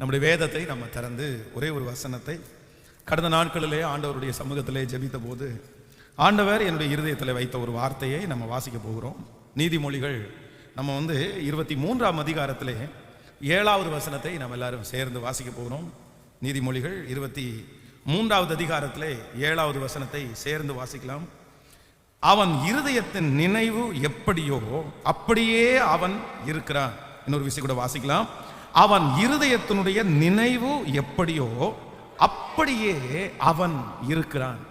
நம்முடைய வேதத்தை நம்ம திறந்து ஒரே ஒரு வசனத்தை கடந்த நாட்களிலே ஆண்டவருடைய சமூகத்திலே ஜெபித்த போது ஆண்டவர் என்னுடைய இருதயத்தில் வைத்த ஒரு வார்த்தையை நம்ம வாசிக்க போகிறோம். நீதிமொழிகள் நம்ம 23ஆம் அதிகாரத்திலே 7வது வசனத்தை நம்ம எல்லாரும் சேர்ந்து வாசிக்க போகிறோம். நீதிமொழிகள் 23வது அதிகாரத்திலே 7வது வசனத்தை சேர்ந்து வாசிக்கலாம். அவன் இருதயத்தின் நினைவு எப்படியோ அப்படியே அவன் இருக்கிறான். இன்னொரு விஷயம் கூட வாசிக்கலாம். அவன் இருதயத்தினுடைய நினைவு எப்படியோ அப்படியே அவன் இருக்கிறான்.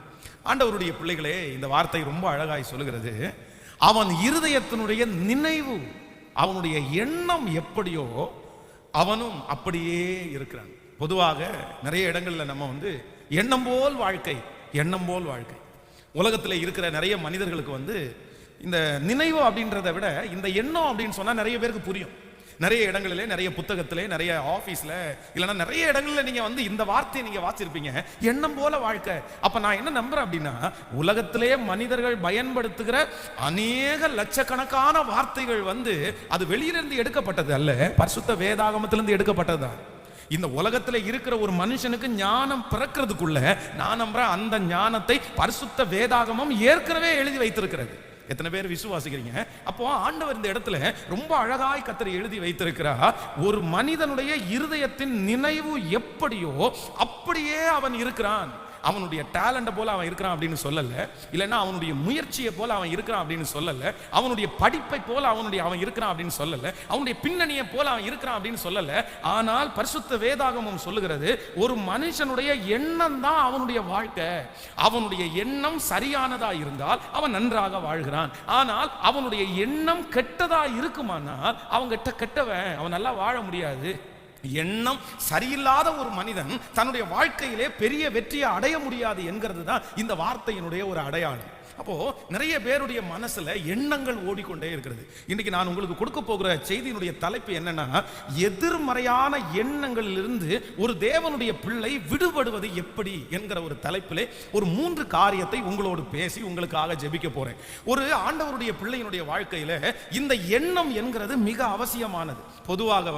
ஆண்டவருடைய பிள்ளைகளே, இந்த வார்த்தை ரொம்ப அழகாய் சொல்லுகிறது. அவன் இருதயத்தினுடைய நினைவு, அவனுடைய எண்ணம் எப்படியோ அவனும் அப்படியே இருக்கிறான். பொதுவாக நிறைய இடங்கள்ல நம்ம எண்ணம் போல் வாழ்க்கை, எண்ணம் போல் வாழ்க்கை. உலகத்தில் இருக்கிற நிறைய மனிதர்களுக்கு இந்த நினைவு அப்படின்றத விட இந்த எண்ணம் அப்படின்னு சொன்னா நிறைய பேருக்கு புரியும். நிறைய இடங்களிலே, நிறைய புத்தகத்திலே, நிறைய ஆபீஸ்ல, இல்லைன்னா நிறைய இடங்கள்ல நீங்க இந்த வார்த்தையை நீங்க வாசிருப்பீங்க, எண்ணம் போல வாழ்க்கை. அப்ப நான் என்ன நம்புறேன் அப்படின்னா, உலகத்திலே மனிதர்கள் பயன்படுத்துகிற அநேக லட்சக்கணக்கான வார்த்தைகள் அது வெளியிலிருந்து எடுக்கப்பட்டது அல்ல, பரிசுத்த வேதாகமத்திலிருந்து எடுக்கப்பட்டதுதான். இந்த உலகத்துல இருக்கிற ஒரு மனுஷனுக்கு ஞானம் பிறக்கிறதுக்குள்ள நான் நம்புறேன் அந்த ஞானத்தை பரிசுத்த வேதாகமம் ஏற்கனவே எழுதி வைத்திருக்கிறது. எத்தனை பேர் விசுவாசிக்கிறீங்க? அப்போ ஆண்டவர் இந்த இடத்துல ரொம்ப அழகாய் கர்த்தர் எழுதி வைத்திருக்கிறார். ஒரு மனிதனுடைய இருதயத்தின் நினைவு எப்படியோ அப்படியே அவன் இருக்கிறான். அவனுடைய டேலண்ட போல அவன் இருக்கிறான் அப்படின்னு சொல்லல, இல்லைன்னா அவனுடைய முயற்சியை போல அவன் இருக்கிறான் அப்படின்னு சொல்லல, அவனுடைய படிப்பை போல அவன் இருக்கிறான் அப்படின்னு சொல்லல, அவனுடைய பின்னணியை போல அவன் இருக்கிறான் அப்படின்னு சொல்லல. ஆனால் பரிசுத்த வேதாகமம் சொல்லுகிறது, ஒரு மனுஷனுடைய எண்ணம் தான் அவனுடைய வாழ்க்கை. அவனுடைய எண்ணம் சரியானதா இருந்தால் அவன் நன்றாக வாழ்கிறான். ஆனால் அவனுடைய எண்ணம் கெட்டதா இருக்குமானால் அவன் கெட்டவன், அவன் நல்லா வாழ முடியாது. எண்ணம் சரியில்லாத ஒரு மனிதன் தன்னுடைய வாழ்க்கையிலே பெரிய வெற்றியை அடைய முடியாது என்கிறது தான் இந்த வார்த்தையினுடைய ஒரு அடையாளம். அப்போ நிறைய பேருடைய மனசுல எண்ணங்கள் ஓடிக்கொண்டே இருக்கிறது. இன்னைக்கு நான் உங்களுக்கு கொடுக்க போகிற செய்தியினுடைய தலைப்பு என்னன்னா, எதிர்மறையான எண்ணங்களிலிருந்து ஒரு தேவனுடைய பிள்ளை விடுபடுவது எப்படி என்கிற ஒரு தலைப்பிலே ஒரு 3 காரியத்தை உங்களோடு பேசி உங்களுக்காக ஜெபிக்க போறேன். ஒரு ஆண்டவருடைய பிள்ளையினுடைய வாழ்க்கையில இந்த எண்ணம் என்கிறது மிக அவசியமானது. பொதுவாக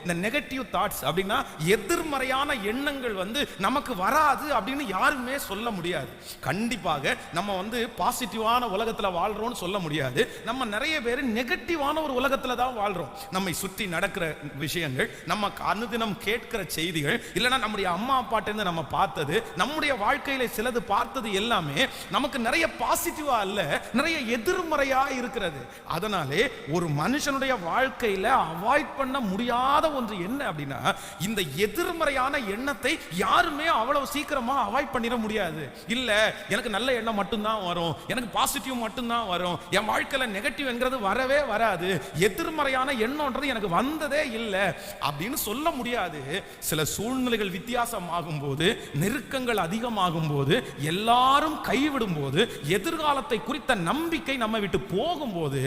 இந்த நெகட்டிவ் தாட்ஸ் அப்படின்னா எதிர்மறையான எண்ணங்கள் நமக்கு வராது அப்படின்னு யாருமே சொல்ல முடியாது. கண்டிப்பாக நம்ம பாசிட்டிவான உலகத்துல வாழ்றோம்னு சொல்ல முடியாது. நம்ம நிறைய பேர் நெகட்டிவான ஒரு உலகத்துல தான் வாழ்றோம். நம்மை சுற்றி நடக்கிற விஷயங்கள், நம்ம அனுதினம் கேட்கிற செய்திகள், இல்லைன்னா நம்முடைய அம்மா அப்பாட்ட இருந்து நம்ம பார்த்தது, நம்முடைய வாழ்க்கையில சிலது பார்த்தது எல்லாமே நமக்கு நிறைய பாசிட்டிவா அல்ல, நிறைய எதிர்மறையா இருக்கிறது. அதனாலே ஒரு மனுஷனுடைய வாழ்க்கையில அவாய்ட் பண்ண முடியாத ஒன்று என்ன அப்படின்னா, இந்த எதிர்மறையான எண்ணத்தை யாருமே அவ்வளவு சீக்கிரமா அவாய்ட் பண்ணிட முடியாது. இல்ல எனக்கு நல்ல எண்ணம் மட்டும்தான் வரும், எனக்கு பாசிட்டிவ் மட்டும்தான் வரும், என் வாழ்க்கையில நெகட்டிவ் என்கிறது வரவே வராது, எதிர்மறையான எண்ணம்ன்றது எனக்கு வந்ததே இல்லை அப்படின்னு சொல்ல முடியாது. சில சூழ்நிலைகள் வித்தியாசமாகும் போது, நெருக்கங்கள் அதிகமாகும் போது, எல்லாரும் கைவிடும் போது, எதிர்காலத்தை குறித்த நம்பிக்கை நம்ம விட்டு போகும்போது,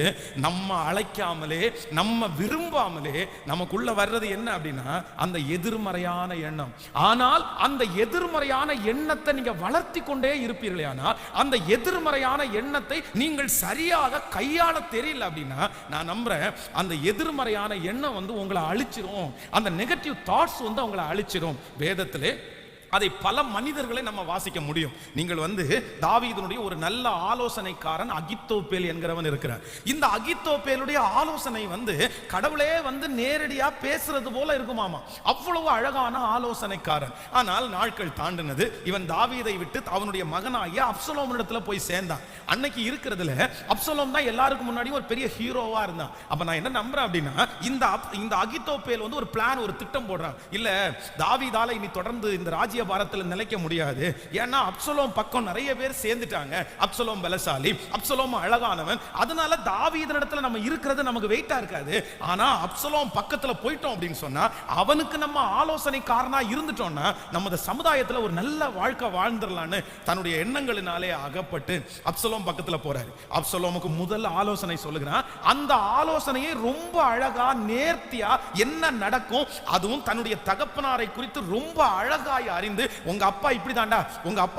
நம்ம அழைக்காமலே, நம்ம விரும்பாமலே நமக்குள்ள வர்றது என்ன அப்படின்னா அந்த எதிர்மறையான எண்ணம். ஆனால் அந்த எதிர்மறையான எண்ணத்தை நீங்க வளர்த்தி கொண்டே இருப்பீர்களே, ஆனால் அந்த எதிர்மறையான எண்ணத்தை நீங்கள் சரியாக கையாள தெரியல அப்படின்னா நான் நம்புறேன் அந்த எதிர்மறையான எண்ணம் உங்களை அழிச்சிரும், அந்த நெகட்டிவ் தாட்ஸ் உங்களை அழிச்சிரும். வேதத்திலே அதை பல மனிதர்களை நம்ம வாசிக்க முடியும். நீங்கள் தாவீதுனுடைய ஒரு நல்ல ஆலோசனைக்காரன் அகித்தோப்பேல் என்கிறவன் இருக்கிறார். இந்த அகித்தோப்பேலுடைய ஆலோசனை கடவுளே நேரடியா பேசுறது போல இருக்குமாமா, அவ்வளவு அழகான ஆலோசனைக்காரன். ஆனால் நாட்கள் தாண்டினது, இவன் தாவீதை விட்டு அவனுடைய மகனாகிய அப்சலோமிடத்துல போய் சேர்ந்தான். அன்னைக்கு இருக்கிறதுல அப்சலோம் தான் எல்லாருக்கும் முன்னாடி ஒரு பெரிய ஹீரோவா இருந்தான். அப்ப நான் என்ன நம்புறேன் அப்படின்னா, இந்த அகித்தோப்பேல் ஒரு பிளான், ஒரு திட்டம் போடுறான். இல்ல தாவீதால இனி தொடர்ந்து இந்த ராஜ்ய பாரத்தில் நிலைக்க முடியாது, ஏன்னா அப்சலோம் பக்கம் நிறைய பேர் சேர்ந்துட்டாங்க, அப்சலோம் பலசாலி, அப்சலோம் அழகானவன், அதனால தாவீதினிடத்துல நம்ம இருக்கிறது நமக்கு வெயிட்டா இருக்காது. ஆனா அப்சலோம் பக்கத்துல போயிட்டோம் அப்படின்னு சொன்னா, அவனுக்கு நம்ம ஆலோசனைக்காரனா இருந்துட்டோம்னா நம்ம சமுதாயத்துல ஒரு நல்ல வாழ்க்கை வாழ்ந்துடலான்னு தன்னுடைய எண்ணங்களினாலே அகப்பட்டு அப்சலோம் பக்கத்துல போறாரு. அப்சலோமுக்கு முதல் ஆலோசனை சொல்லுகிறான். அந்த ஆலோசனையை ரொம்ப அழகா நேர்த்தியா என்ன நடக்கும், அதுவும் தன்னுடைய தகப்பனாரை குறித்து ரொம்ப அழகாய் அறிந்து, உங்க அப்பா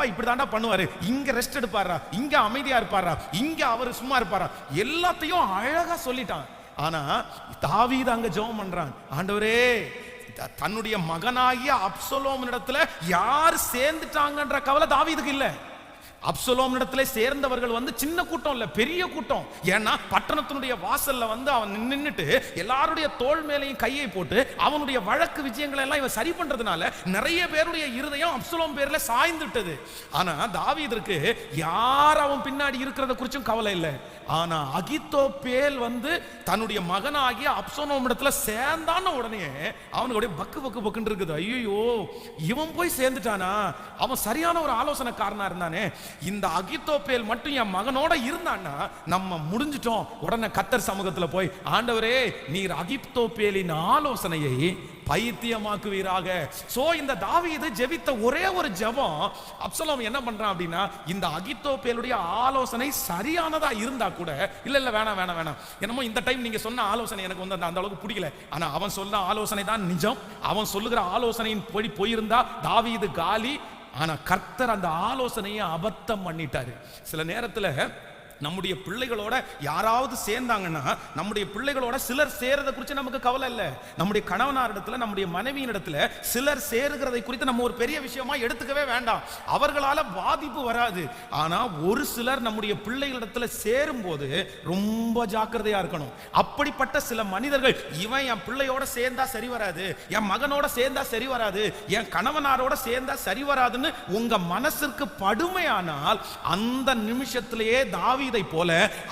இப்படிதாண்டா பண்ணுவாரு, இங்க ரெஸ்ட் எடுப்பாரா, இங்க அமைதியா இருப்பாரா, இங்க அவர் சும்மா இருப்பாரா, எல்லாத்தையும் அழகா சொல்லிட்டான். ஆனா தாவீது அங்க ஜெபம் பண்றான், ஆண்டவரே தன்னுடைய மகனாகிய அப்சலோமினிடத்துல யார் சேர்ந்துட்டாங்கன்ற கவலை தாவீதுக்கு இல்ல. அப்சலோம் இடத்துல சேர்ந்தவர்கள் வந்து சின்ன கூட்டம் இல்ல, பெரிய கூட்டம். ஏன்னா பட்டணத்தினுடைய வாசல்ல வந்து அவன் நின்னுட்டு எல்லாருடைய தோள் மேலையும் கையை போட்டு அவனுடைய வழக்கு விஜயங்களை எல்லாம் இவன் சரி பண்றதுனால நிறைய பேருடைய இருதயம் அப்சலோம் பேர்ல சாய்ந்துட்டது. ஆனா தாவீதுக்கு யார் அவன் பின்னாடி இருக்கிறத குறிச்சும் கவலை இல்லை. ஆனா அகித்தோப்பேல் வந்து தன்னுடைய மகனாகிய அப்சலோம் இடத்துல சேர்ந்தான உடனே அவனுடைய பக்கு பக்கு பக்குன்னு இருக்குது. ஐயோ, இவன் போய் சேர்ந்துட்டானா, அவன் சரியான ஒரு ஆலோசனைக்காரனா இருந்தானே, இந்த அகித்தோப்பேல் மட்டும் என் மகனோட இருந்தான்னா நம்ம முடிஞ்சிட்டோம். உடனே கர்த்தர் சமூகத்துல போய், ஆண்டவரே நீர் அகித்தோப்பேலின் ஆலோசனையை பைத்தியமாக்குவீராக. சோ இந்த தாவீது ஜெபித்த ஒரே ஒரு ஜெபம், அப்சலோம் என்ன பண்றான் அப்படின்னா, இந்த அகித்தோப்பேலுடைய ஆலோசனை சரியானதா இருந்தா கூட இல்ல வேணாம் வேணாம் வேணாம், என்னமோ இந்த டைம் நீங்க சொன்ன ஆலோசனை எனக்கு வந்து அந்த அளவுக்கு பிடிக்கல. ஆனா அவன் சொன்ன ஆலோசனை தான் நிஜம். அவன் சொல்லுகிற ஆலோசனையின் போயிருந்தா தாவீது காலி. ஆனா கர்த்தர் அந்த ஆலோசனையை அபத்தம் பண்ணிட்டாரு. சில நேரத்துல நம்முடைய பிள்ளைகளோட யாராவது சேர்ந்தாங்கன்னா, நம்முடைய பிள்ளைகளோட சிலர் சேரதை குறித்து நமக்கு கவலை இல்லை. நம்முடைய கணவனாரிடத்துல, நம்முடைய மனைவியினிடத்துல சிலர் சேருகிறதை குறித்து நம்ம ஒரு பெரிய விஷயமா எடுத்துக்கவே வேண்டாம். அவர்களால பாதிப்பு வராது. ஆனா ஒரு சிலர் நம்முடைய பிள்ளைகளிடத்துல சேரும் போது ரொம்ப ஜாக்கிரதையா இருக்கணும். அப்படிப்பட்ட சில மனிதர்கள், இவன் என் பிள்ளையோட சேர்ந்தா சரி வராது, என் மகனோட சேர்ந்தா சரி வராது, என் கணவனாரோட சேர்ந்தா சரி வராதுன்னு உங்க மனசிற்கு படுமையானால், அந்த நிமிஷத்திலேயே தாவீதை போல,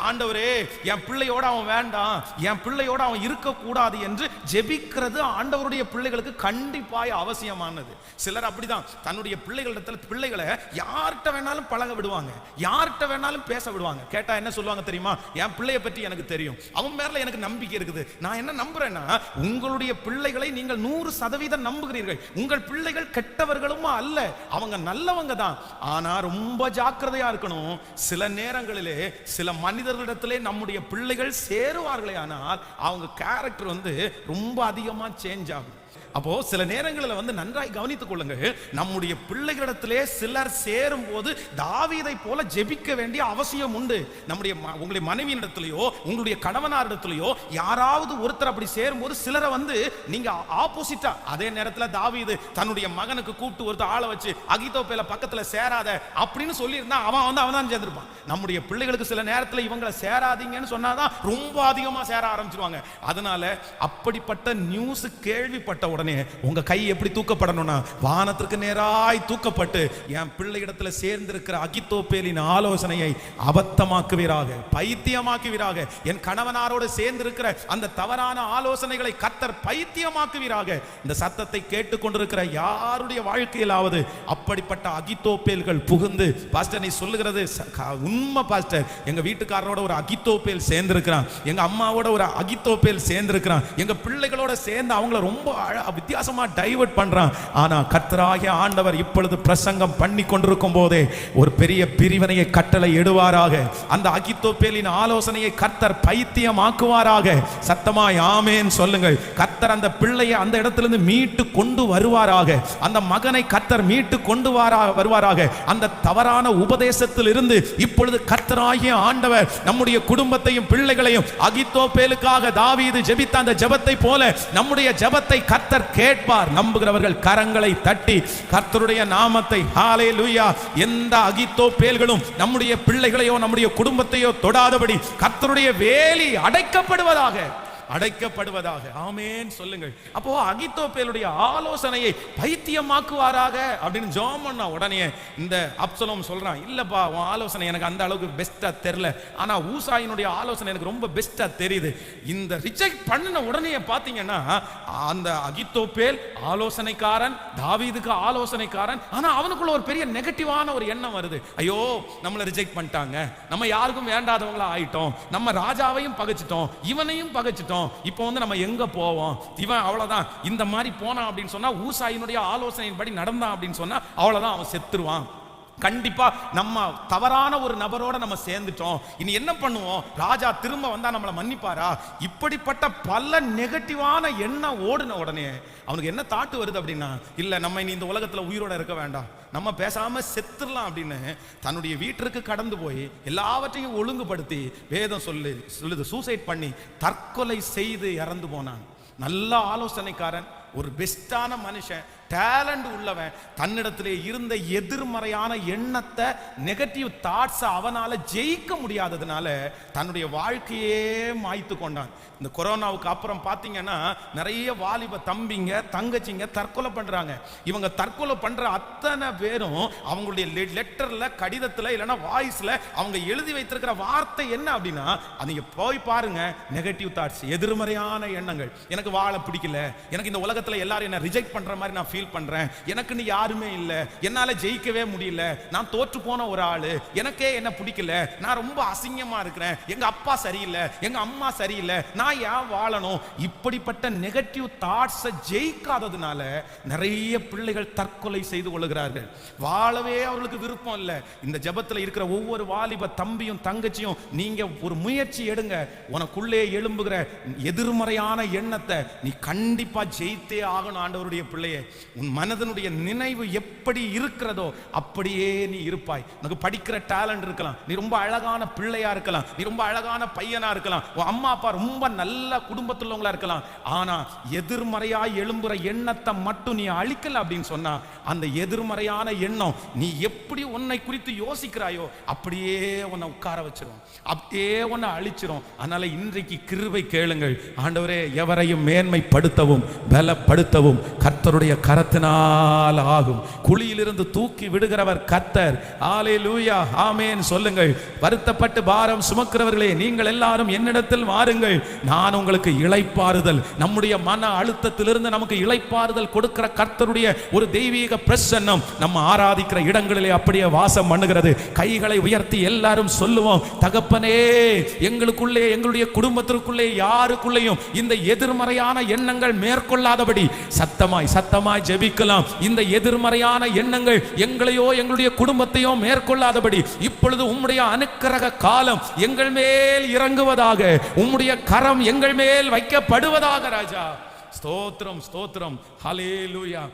ஆண்டவரே என் பிள்ளையோட அவன் வேண்டாம், என் பிள்ளையோட அவன் இருக்க கூடாது என்று ஜெபிக்கிறது ஆண்டவருடைய பிள்ளைகளுக்கு கண்டிப்பாய் அவசியமானது. சிலர் அப்படிதான் தன்னுடைய பிள்ளைகளை யார்கிட்ட வேணாலும் பழக விடுவாங்க, யார்கிட்ட வேணாலும் பேச விடுவாங்க. கேட்டா என்ன சொல்லுவாங்க தெரியுமா? என் பிள்ளைய பற்றி எனக்கு தெரியும், அவன் மேல எனக்கு நம்பிக்கை இருக்குது. நான் என்ன நம்புறேன்னா, உங்களுடைய பிள்ளைகளை நீங்கள் 100% நம்புகிறீர்கள். உங்கள் பிள்ளைகள் கெட்டவர்களும் அல்ல, அவங்க நல்லவங்க தான். ஆனா ரொம்ப ஜாக்கிரதையா இருக்கணும். சில நேரங்களிலே சில மனிதர்களிடத்திலே நம்முடைய பிள்ளைகள் சேருவார்களே, ஆனால் அவங்க கேரக்டர் வந்து ரொம்ப அதிகமா சேஞ்ச் ஆகும். அப்போ சில நேரங்களில் வந்து நன்றாய் கவனித்துக் கொள்ளுங்கள். நம்முடைய பிள்ளைகளிடத்திலே சிலர் சேரும் போது தாவீதை போல ஜெபிக்க வேண்டிய அவசியம் உண்டு. உங்களுடைய மனைவியிடத்திலேயோ உங்களுடைய கணவனாரிடத்திலேயோ யாராவது ஒருத்தர் அப்படி சேரும் போது சிலரை வந்து நீங்க ஆப்போசிட்டா, அதே நேரத்தில் தாவீது தன்னுடைய மகனுக்கு கூப்பிட்டு ஒருத்தர் ஆளை வச்சு அகித்தோப்பேல பக்கத்துல சேராத அப்படின்னு சொல்லியிருந்தா அவன் தான் சேர்ந்திருப்பான். நம்முடைய பிள்ளைகளுக்கு சில நேரத்தில் இவங்களை சேராதீங்கன்னு சொன்னாதான் ரொம்ப அதிகமா சேர ஆரம்பிச்சிருவாங்க. அதனால அப்படிப்பட்ட நியூஸ் கேள்விப்பட்ட உடனே உங்க கை எப்படி தூக்கப்படணும்னா, வானத்திற்கு நேராய் தூக்கப்பட்டு என் பிள்ளையிடத்தில் சேர்ந்திருக்கிற அகித்தோப்பேலின் ஆலோசனையை அபத்தமாக்குவீராக, பைத்தியமாக்குவீராக. என் கணவனாரோடு சேர்ந்திருக்கிற அந்த தவறான ஆலோசனைகளை கர்த்தர் பைத்தியமாக்குவீராக. இந்த சத்தத்தை கேட்டுக்கொண்டிருக்கிற யாருடைய வாழ்க்கையிலாவது அப்படிப்பட்ட அகித்தோப்பேல்கள் புகுந்து, பாஸ்டர் நீ சொல்லுகிறது உண்மை பாஸ்டர், எங்க வீட்டுக்காரரோட ஒரு அகித்தோப்பேல் சேர்ந்திருக்கிறான், எங்க அம்மாவோட ஒரு அகித்தோப்பேல் சேர்ந்திருக்கிறான், எங்க பிள்ளைகளோட சேர்ந்து அவங்கள ரொம்ப வித்தியாசமா டைவர்ட் பண்றான். ஆனா கர்த்தராகிய ஆண்டவர் இப்பொழுது பிரசங்கம் பண்ணி கொண்டிருக்கும் போதே ஒரு பெரிய பிரிவினையை கட்டளை இடுவாராக. அந்த அகித்தோப்பேலின் ஆலோசனையை கர்த்தர் பைத்தியமாக்குவாராக. சத்தமாய் ஆமென் சொல்லுங்கள். கர்த்தர் அந்த பிள்ளையை அந்த இடத்திலிருந்து மீட்டு கொண்டு வருவாராக. அந்த மகனை கர்த்தர் மீட்டு கொண்டு வருவாராக. அந்த தவறான உபதேசத்தில் இருந்து இப்பொழுது கர்த்தராகிய ஆண்டவர் நம்முடைய குடும்பத்தையும் பிள்ளைகளையும் அகித்தோப்பேலுக்காக தாவீது ஜெபித்த அந்த ஜெபத்தை போல நம்முடைய ஜெபத்தை கர்த்தர் கேட்பார். நம்புகிறவர்கள் கரங்களை தட்டி கர்த்தருடைய நாமத்தை ஹalleluya. எந்த அகித்தோப்பேல்களும் நம்முடைய பிள்ளைகளையோ நம்முடைய குடும்பத்தையோ தொடாதபடி கர்த்தருடைய வேலி அடைக்கப்படுவதாக, அடைக்கப்படுவதாக. ஆமென் சொல்லுங்கள். அப்போ அகித்தோப்பேலுடைய ஆலோசனையை பைத்தியமாக்குவாராக அப்படின்னு ஜெபம் பண்ண உடனே இந்த அப்சலோம் சொல்றான், இல்லப்பா உன் ஆலோசனை எனக்கு அந்த அளவுக்கு பெஸ்டா தெரியல, ஆனா ஊசாயினுடைய ஆலோசனை எனக்கு ரொம்ப பெஸ்டா தெரியுது. இந்த ரிஜெக்ட் பண்ணின உடனே பாத்தீங்கன்னா அந்த அகித்தோப்பேல் ஆலோசனைக்காரன், தாவீதுக்கு ஆலோசனைக்காரன், ஆனா அவனுக்குள்ள ஒரு பெரிய நெகட்டிவான ஒரு எண்ணம் வருது. ஐயோ நம்மளை ரிஜெக்ட் பண்ணிட்டாங்க, நம்ம யாருக்கும் வேண்டாதவங்களா ஆயிட்டோம், நம்ம ராஜாவையும் பகைச்சிட்டோம், இவனையும் பகைச்சிட்டோம், இப்போ வந்து நம்ம எங்க போவோம், இவன் அவ்வளவுதான், இந்த மாதிரி போனான் அப்படின்னு சொன்னா, ஊசாயினுடைய ஆலோசனையின்படி நடந்தான் அப்படின்னு சொன்னா அவ்வளவுதான், அவன் செத்துருவான். கண்டிப்பா நம்ம தவறான ஒரு நபரோட நம்ம சேர்ந்துட்டோம், இனி என்ன பண்ணுவோம், ராஜா திரும்ப வந்தா நம்மளை மன்னிப்பாரா? இப்படிப்பட்ட பல நெகட்டிவான எண்ணம் ஓடுன உடனே அவனுக்கு என்ன தாட்டு வருது அப்படின்னா, இல்ல நம்ம இனி இந்த உலகத்துல உயிரோட இருக்க வேண்டாம், நம்ம பேசாம செத்துடலாம் அப்படின்னு தன்னுடைய வீட்டிற்கு கடந்து போய் எல்லாவற்றையும் ஒழுங்குபடுத்தி வேதம் சொல்லுது சூசைட் பண்ணி தற்கொலை செய்து இறந்து போனான். நல்ல ஆலோசனைக்காரன், ஒரு பெஸ்டான மனுஷன், டேலண்ட் உள்ளவன், தன்னிடத்திலே இருந்த எதிர்மறையான எண்ணத்தை, நெகட்டிவ் தாட்ஸை அவனால ஜெயிக்க முடியாததுனால தன்னுடைய வாழ்க்கையே மாய்த்து கொண்டான். இந்த கொரோனாவுக்கு அப்புறம் பார்த்தீங்கன்னா நிறைய வாலிப தம்பிங்க தங்கச்சிங்க தற்கொலை பண்றாங்க. இவங்க தற்கொலை பண்ற அத்தனை பேரும் அவங்களுடைய லெட்டர்ல, கடிதத்தில், இல்லைன்னா வாய்ஸ்ல அவங்க எழுதி வைத்திருக்கிற வார்த்தை என்ன அப்படின்னா, நீங்க போய் பாருங்க, நெகட்டிவ் தாட்ஸ், எதிர்மறையான எண்ணங்கள். எனக்கு வாழ பிடிக்கல, எனக்கு இந்த உலகத்துல எல்லாரும் என்ன ரிஜெக்ட் பண்ற மாதிரி நான் ஃபீல் பண்றேன், எனக்குன்னு யாருமே இல்லை, என்னால ஜெயிக்கவே முடியல, நான் தோற்று போன ஒரு ஆளு, எனக்கே என்ன பிடிக்கல, நான் ரொம்ப அசிங்கமா இருக்கிறேன், எங்க அப்பா சரியில்லை, எங்க அம்மா சரியில்லை, நான் ஏன் வாழணும்? இப்படிப்பட்ட நெகட்டிவ் தாட்ஸை ஜெயிக்காததுனால நிறைய பிள்ளைகள் தற்கொலை செய்து கொள்கிறார்கள். வாழவே அவர்களுக்கு விருப்பம் இல்லை. இந்த ஜெபத்தில் இருக்கிற ஒவ்வொரு வாலிப தம்பியும் தங்கச்சியும் நீங்க ஒரு முயற்சி எடுங்க. உனக்குள்ளே எழும்புகிற எதிர்மறையான எண்ணத்தை நீ கண்டிப்பா ஜெயித்தே ஆகணும். ஆண்டவருடைய பிள்ளையே, உன் மனதனுடைய நினைவு எப்படி இருக்கிறதோ அப்படியே நீ இருப்பாய். உனக்கு படிக்கிற டேலண்ட் இருக்கலாம், நீ ரொம்ப அழகான பிள்ளையா இருக்கலாம், நீ ரொம்ப அழகான பையனா இருக்கலாம், உன் அம்மா அப்பா ரொம்ப நல்ல குடும்பத்தில் உள்ளவங்களா இருக்கலாம். ஆனா எதிர்மறையா எழும்புற எண்ணத்தை மட்டும் நீ அழிக்கல அப்படின்னு சொன்னா, அந்த எதிர்மறையான எண்ணம் நீ எப்படி உன்னை குறித்து யோசிக்கிறாயோ அப்படியே உன்னை உட்கார வச்சிரும், அப்படியே உன்னை அழிச்சிரும். அதனால இன்றைக்கு கிருபை கேளுங்கள். ஆண்டவரே, எவரையும் மேன்மைப்படுத்தவும் பலப்படுத்தவும் கர்த்தருடைய கரத்தினால் ஆகும். குழியிலிருந்து தூக்கி விடுகிறவர் கர்த்தர். ஹல்லேலூயா, ஆமென் சொல்லுங்கள். வருத்தப்பட்டு பாரம் சுமக்கிறவர்களே, நீங்கள் எல்லாரும் என்னிடத்தில் வாருங்கள், நான் உங்களுக்கு இளைப்பாறுதல். நம்முடைய மன அழுத்தத்திலிருந்து நமக்கு இளைப்பாறுதல் கொடுக்கிற கர்த்தருடைய ஒரு தெய்வீக பிரசன்னம் நம்ம ஆராதிக்கிற இடங்களிலே அப்படியே வாசம் பண்ணுகிறது. கைகளை உயர்த்தி எல்லாரும் சொல்லுவோம், தகப்பனே, எங்களுக்குள்ளே, எங்களுடைய குடும்பத்திற்குள்ளே யாருக்குள்ளேயும் இந்த எதிர்மறையான எண்ணங்கள் மேற்கொள்ளாதபடி சத்தமாய் சத்தமாய் ஜெபிக்கலாம். இந்த எதிர்மறையான எண்ணங்கள் எங்களையோ எங்களுடைய குடும்பத்தையோ மேற்கொள்ளாதபடி இப்பொழுது உம்முடைய அனுக்கிரக காலம் எங்கள் மேல் இறங்குவதாக, உம்முடைய கரம் எங்கள் மேல் வைக்கப்படுவதாக. ராஜா, ஸ்தோத்திரம் ஸ்தோத்திரம், ஹல்லேலூயா.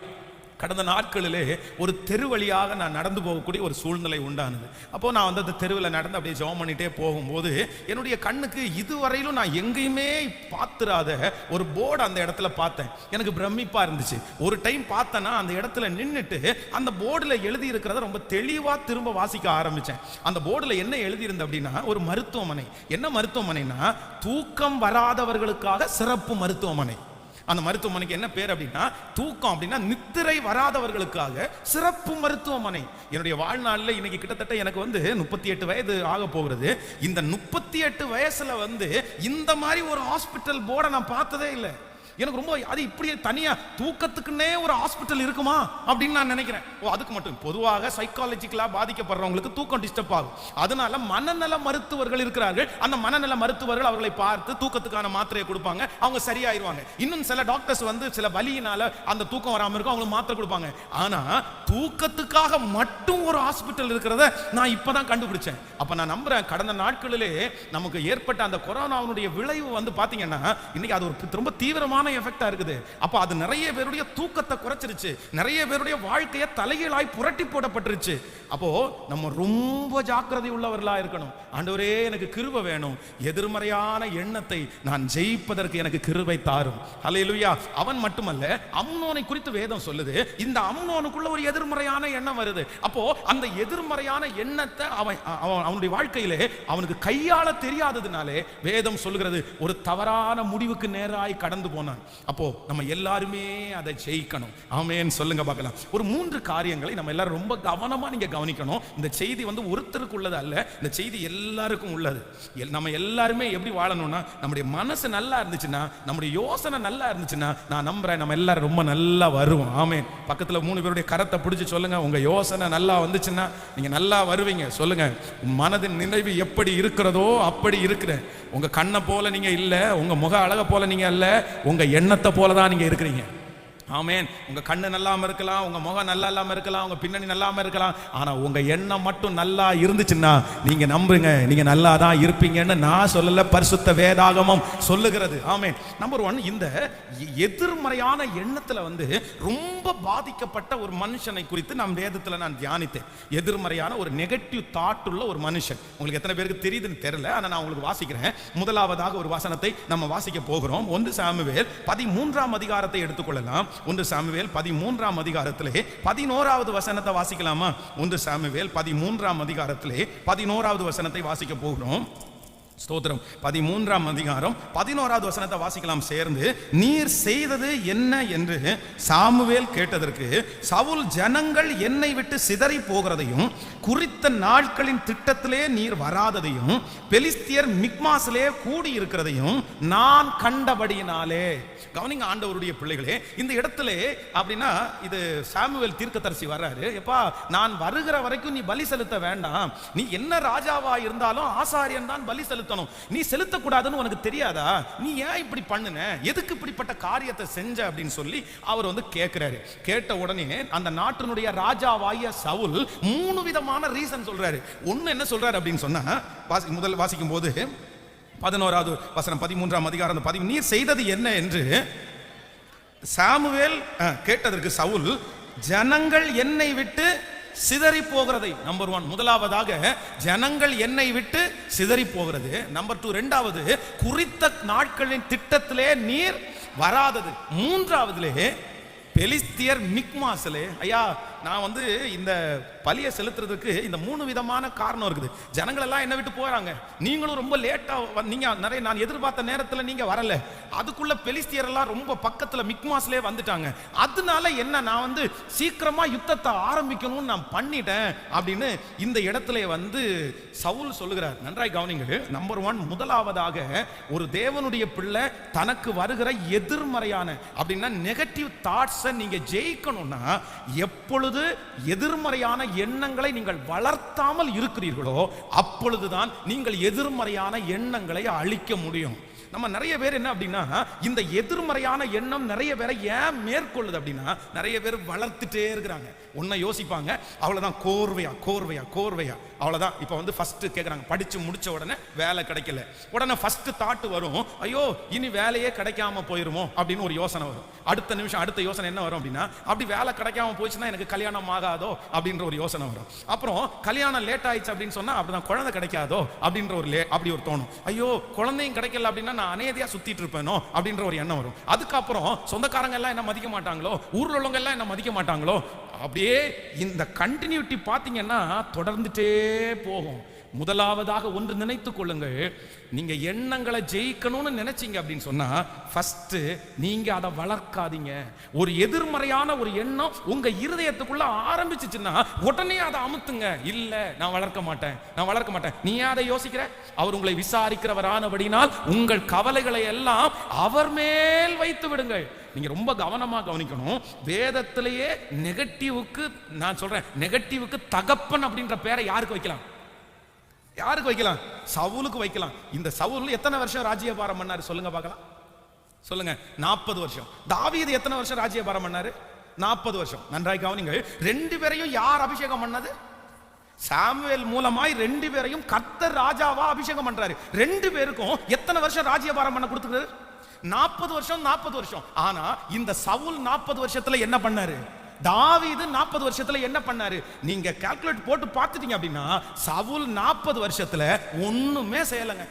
கடந்த நாட்களிலே ஒரு தெரு வழியாக நான் நடந்து போகக்கூடிய ஒரு சூழ்நிலை உண்டானது. அப்போ நான் அந்த தெருவில் நடந்து அப்படியே ஜெபம் பண்ணிட்டே போகும்போது என்னுடைய கண்ணுக்கு இதுவரையிலும் நான் எங்கேயுமே பார்த்துராத ஒரு போர்டு அந்த இடத்துல பார்த்தேன். எனக்கு பிரமிப்பா இருந்துச்சு. ஒரு டைம் பார்த்தேன்னா அந்த இடத்துல நின்றுட்டு அந்த போர்டில் எழுதி இருக்கிறத ரொம்ப தெளிவாக திரும்ப வாசிக்க ஆரம்பித்தேன். அந்த போர்டில் என்ன எழுதியிருந்த அப்படின்னா, ஒரு மருத்துவமனை. என்ன மருத்துவமனைனா, தூக்கம் வராதவர்களுக்காக சிறப்பு மருத்துவமனை. அந்த மருத்துவமனைக்கு என்ன பேர் அப்படின்னா, தூக்கம் அப்படின்னா நித்திரை வராதவர்களுக்காக சிறப்பு மருத்துவமனை. என்னுடைய வாழ்நாளில் இன்னைக்கு கிட்டத்தட்ட எனக்கு 38 வயது ஆக போகிறது. இந்த 38 வயசுல இந்த மாதிரி ஒரு ஹாஸ்பிட்டல் போர்டை நான் பார்த்ததே இல்லை. எனக்கு ரொம்ப அது இப்படியே தனியா தூக்கத்துக்குன்னே ஒரு ஹாஸ்பிட்டல் இருக்குமா அப்படின்னு நான் நினைக்கிறேன். அதுக்கு மட்டும் பொதுவாக சைக்காலஜிக்கலா பாதிக்கப்படுறவங்களுக்கு தூக்கம் டிஸ்டர்ப் ஆகும். அதனால மனநல மருத்துவர்கள் இருக்கிறார்கள். அந்த மனநல மருத்துவர்கள் அவர்களை பார்த்து தூக்கத்துக்கான மாத்திரையை கொடுப்பாங்க, அவங்க சரியாயிருவாங்க. இன்னும் சில டாக்டர்ஸ் சில வலியினால அந்த தூக்கம் வராமல் இருக்கும், அவங்களுக்கு மாத்திரை கொடுப்பாங்க. ஆனா தூக்கத்துக்காக மட்டும் ஒரு ஹாஸ்பிட்டல் இருக்கிறத நான் இப்பதான் கண்டுபிடிச்சேன். அப்ப நான் நம்புறேன், கடந்த நாட்களிலே நமக்கு ஏற்பட்ட அந்த கொரோனாவுடைய விளைவு பாத்தீங்கன்னா இன்னைக்கு அது ஒரு ரொம்ப தீவிரமான எஃபெக்டா இருக்குது. அப்ப அது நிறைய பேருடைய தூக்கத்தை குறைச்சிருச்சு, நிறைய பேருடைய வாழ்க்கையை தலைகீழாய் புரட்டி போடப்பட்டுருச்சு. அப்போ நம்ம ரொம்ப ஜாக்கிரதை உள்ளவர்களா இருக்கணும். ஆண்டவரே, எனக்கு கிருபை வேணும், எதிர்மறையான எண்ணத்தை நான் ஜெயிப்பதற்கு எனக்கு கிருபை தாரும். ஹல்லேலூயா. அவன் மட்டுமல்ல, அம்னோனை குறித்து வேதம் சொல்லுது, இந்த அம்னோனுக்குள்ள ஒரு எதிர்மறையான எண்ணம் வருது. அப்போ அந்த எதிர்மறையான எண்ணத்தை அவனுடைய வாழ்க்கையிலே அவனுக்கு கையாள தெரியாததுனாலே வேதம் சொல்லுகிறது, ஒரு தவறான முடிவுக்கு நேராய் கடந்து போனான். அப்போ நம்ம எல்லாருமே அதை ஜெயிக்கணும். ஆமென் சொல்லுங்க பார்க்கலாம். ஒரு 3 காரியங்களை நம்ம எல்லாரும் ரொம்ப கவனமா நீங்க கவனிக்கணும். இந்த செய்தி ஒருத்தருக்கு உள்ளது அல்ல, இந்த செய்தி எல்லாருக்கும் உள்ளது. நம்ம எல்லாருமே எப்படி வாழணும்னா, நம்முடைய மனசு நல்லா இருந்துச்சுன்னா, நம்முடைய யோசனை நல்லா இருந்துச்சுன்னா, நான் நம்புறேன் நம்ம எல்லாரும் ரொம்ப நல்லா வருவோம். ஆமென். பக்கத்துல 3 பேருடைய கரத்தை பிடிச்சு சொல்லுங்க, உங்க யோசனை நல்லா வந்துச்சுன்னா நீங்க நல்லா வருவீங்க. சொல்லுங்க, மனதின் நினைவு எப்படி இருக்கிறதோ அப்படி இருக்கிறேன். உங்க கண்ணை போல நீங்க இல்ல, உங்க முக அழக போல நீங்க அல்ல, உங்க எண்ணத்தை போலதான் நீங்க இருக்கிறீங்க. ஆமென். உங்க கண்ணு நல்லாம இருக்கலாம், உங்க முகம் நல்லா இல்லாம இருக்கலாம், உங்க பின்னணி நல்லாம இருக்கலாம். ஆனா உங்க எண்ணம் மட்டும் நல்லா இருந்துச்சுன்னா நீங்க நம்புங்க, நீங்க நல்லா தான் இருப்பீங்கன்னு நான் சொல்லல, பரிசுத்த வேதாகமம் சொல்லுகிறது. ஆமென். நம்பர் 1, இந்த எதிர்மறையான எண்ணத்துல ரொம்ப பாதிக்கப்பட்ட ஒரு மனுஷனை குறித்து நான் வேதத்துல நான் தியானித்தேன். எதிர்மறையான ஒரு நெகட்டிவ் தாட் உள்ள ஒரு மனுஷன். உங்களுக்கு எத்தனை பேருக்கு தெரியுதுன்னு தெரியல, ஆனா நான் உங்களுக்கு வாசிக்கிறேன். முதலாவதாக ஒரு வசனத்தை நம்ம வாசிக்க போகிறோம். 1 சாமுவேல் 13ஆம் அதிகாரத்தை எடுத்துக்கொள்ளலாம். 1 சாமுவேல் 13ஆம் அதிகாரத்திலே 11வது வசனத்தை வாசிக்கலாமா? 1 சாமுவேல் 13ஆம் அதிகாரத்திலே 11வது வசனத்தை வாசிக்க போகிறோம். ஸ்தோத்திரம். 13ஆம் அதிகாரம் 11வது வசனத்தை வாசிக்கலாம் சேர்ந்து. நீர் செய்தது என்ன என்று சாமுவேல் கேட்டதற்கு, சவுல் ஜனங்கள் என்னை விட்டு சிதறி போகிறதையும் குறித்த நாட்களின் திட்டத்திலே நீர் வராததையும் பெலிஸ்தியர் மிக்மாசிலே கூடி இருக்கிறதையும் நான் கண்டபடியினாலே. கவனிங்க ஆண்டவருடைய பிள்ளைகளே, இந்த இடத்துல அப்படின்னா இது சாமுவேல் தீர்க்கதரிசி வர்றாரு. எப்பா, நான் வருகிற வரைக்கும் நீ பலி செலுத்த வேண்டாம், நீ என்ன ராஜாவா இருந்தாலும் ஆசாரியன் தான் பலி செலுத்தணும், நீ செலுத்தக்கூடாதுன்னு உனக்கு தெரியாதா? நீ ஏன் இப்படி பண்ணுன, எதுக்கு இப்படிப்பட்ட காரியத்தை செஞ்ச அப்படின்னு சொல்லி அவர் கேட்கிறாரு. கேட்ட உடனே அந்த நாட்டினுடைய ராஜாவாகிய சவுல் 3 விதமான ரீசன் சொல்றாரு. ஒன்னு என்ன சொல்றாரு அப்படின்னு சொன்னா, முதல் வாசிக்கும் போது 11வது வசனம் 13ஆம் அதிகாரம் நீர் செய்தது என்ன என்று சாமுவேல் கேட்டதற்கு, சவுல் ஜனங்கள் என்னை விட்டு சிதறி போகிறதை. நம்பர் 1, முதலாவதாக ஜனங்கள் என்னை விட்டு சிதறி போகிறது. நம்பர் 2, இரண்டாவது குறித்த நாட்களின் திட்டத்திலே நீர் வராதது. மூன்றாவதுலே பெலிஸ்தியர் மிக்மாசிலே. ஐயா, நான் இந்த பலியை செலுத்துறதுக்கு இந்த 3 விதமான காரணம் இருக்குது. ஜனங்கள் எல்லாம் என்ன விட்டு போறாங்க, நீங்களும் ரொம்ப லேட்டா நீங்க நிறைய நான் எதிர்பார்த்த நேரத்தில் நீங்க வரல, அதுக்குள்ள பெலிஸ்தியர் எல்லாம் ரொம்ப பக்கத்துல மிக்மாஸ்லே வந்துட்டாங்க. அதனால என்ன, நான் சீக்கிரமா யுத்தத்தை ஆரம்பிக்கணும்னு நான் பண்ணிட்டேன் அப்படின்னு இந்த இடத்துல சவுல் சொல்லுகிறார். நன்றாய் கவனிங்க. நம்பர் 1, முதலாவதாக ஒரு தேவனுடைய பிள்ளை தனக்கு வருகிற எதிர்மறையான அப்படின்னா நெகட்டிவ் தாட்ஸை நீங்க ஜெயிக்கணும்னா, எப்பொழுது எதிர்மறையான எண்ணங்களை நீங்கள் வளர்த்தாமல் இருக்கிறீர்களோ அப்பொழுதுதான் நீங்கள் எதிர்மறையான எண்ணங்களை அழிக்க முடியும். நம்ம நிறைய பேர் என்ன அப்படின்னா, இந்த எதிர்மறையான எண்ணம் நிறைய பேரை ஏன் மேற்கொள்ளுது அப்படின்னா, நிறைய பேர் வளர்த்துட்டே இருக்கிறாங்க. ஒன்றை யோசிப்பாங்க, அவ்வளோதான், கோர்வையா கோர்வையா கோர்வையா, அவ்வளோதான். இப்போ ஃபர்ஸ்ட் கேட்குறாங்க, படித்து முடிச்ச உடனே வேலை கிடைக்கல, உடனே ஃபர்ஸ்ட் தாட்டு வரும், ஐயோ இனி வேலையே கிடைக்காம போயிருமோ அப்படின்னு ஒரு யோசனை வரும். அடுத்த நிமிஷம் அடுத்த யோசனை என்ன வரும் அப்படின்னா, அப்படி வேலை கிடைக்காம போயிடுச்சுன்னா எனக்கு கல்யாணம் ஆகாதோ அப்படின்ற ஒரு யோசனை வரும். அப்புறம் கல்யாணம் லேட் ஆயிடுச்சு அப்படின்னு சொன்னா அப்படிதான் குழந்தை கிடைக்காதோ அப்படின்ற அப்படி ஒரு தோணும். ஐயோ குழந்தையும் கிடைக்கல அப்படின்னா நான் அநேதியா சுத்திட்டு இருப்பேனோ அப்படின்ற ஒரு எண்ணம் வரும். அதுக்கப்புறம் சொந்தக்காரங்க எல்லாம் என்ன மதிக்க மாட்டாங்களோ, ஊர்ல உள்ளவங்க எல்லாம் என்ன மதிக்க மாட்டாங்களோ, அப்படியே இந்த கண்டினியூட்டி பாத்தீங்கன்னா தொடர்ந்துட்டே போகும். முதலாவதாக ஒன்று நினைத்துக் கொள்ளுங்கள், நீங்க எண்ணங்களை ஜெயிக்கணும்னு நினைச்சீங்க அப்படின்னு சொன்னா ஃபர்ஸ்ட் நீங்க அதை வளர்க்காதீங்க. ஒரு எதிர்மறையான ஒரு எண்ணம் உங்க இருதயத்துக்குள்ள ஆரம்பிச்சுச்சுன்னா உடனே அதை அமுத்துங்க. இல்ல நான் வளர்க்க மாட்டேன், நான் வளர்க்க மாட்டேன். நீ அதை யோசிக்கிற, அவர் உங்களை விசாரிக்கிறவரானபடினால் உங்கள் கவலைகளை எல்லாம் அவர் மேல் வைத்து விடுங்கள். நீங்க ரொம்ப கவனமா கவனிக்கணும். வேதத்திலேயே நெகட்டிவுக்கு, நான் சொல்றேன், நெகட்டிவுக்கு தகப்பன் அப்படின்ற பேரை யாருக்கு வைக்கலாம்? யாருக்கு வைக்கலாம்? சவுலுக்கு வைக்கலாம். இந்த சவுல் எத்தனை வருஷம் ராஜ்யபாரம் பண்ணாரு சொல்லுங்க பார்க்கலாம், சொல்லுங்க. 40 வருஷம். தாவீது எத்தனை வருஷம் ராஜ்யபாரம் பண்ணாரு? 40 வருஷம். நன்றாய் கவனிங்கள். 2 பேரையும் யார் அபிஷேகம் பண்ணது? சாமுவேல் மூலமாய் 2 பேரையும் கர்த்தர் ராஜாவா அபிஷேகம் பண்றாரு. 2 பேருக்கும் எத்தனை வருஷம் ராஜ்யபாரம் பண்ண கொடுத்துக்கிறாரு? 40 வருஷம். 40 வருஷம். ஆனா இந்த சவுல் 40 வருஷத்துல என்ன பண்ணாரு? தாவீது 40 வருஷத்துல என்ன பண்ணாரு? நீங்க கால்குலேட் போட்டு பார்த்துட்டீங்க அப்படின்னா சவுல் 40 வருஷத்துல ஒண்ணுமே செய்யலங்க.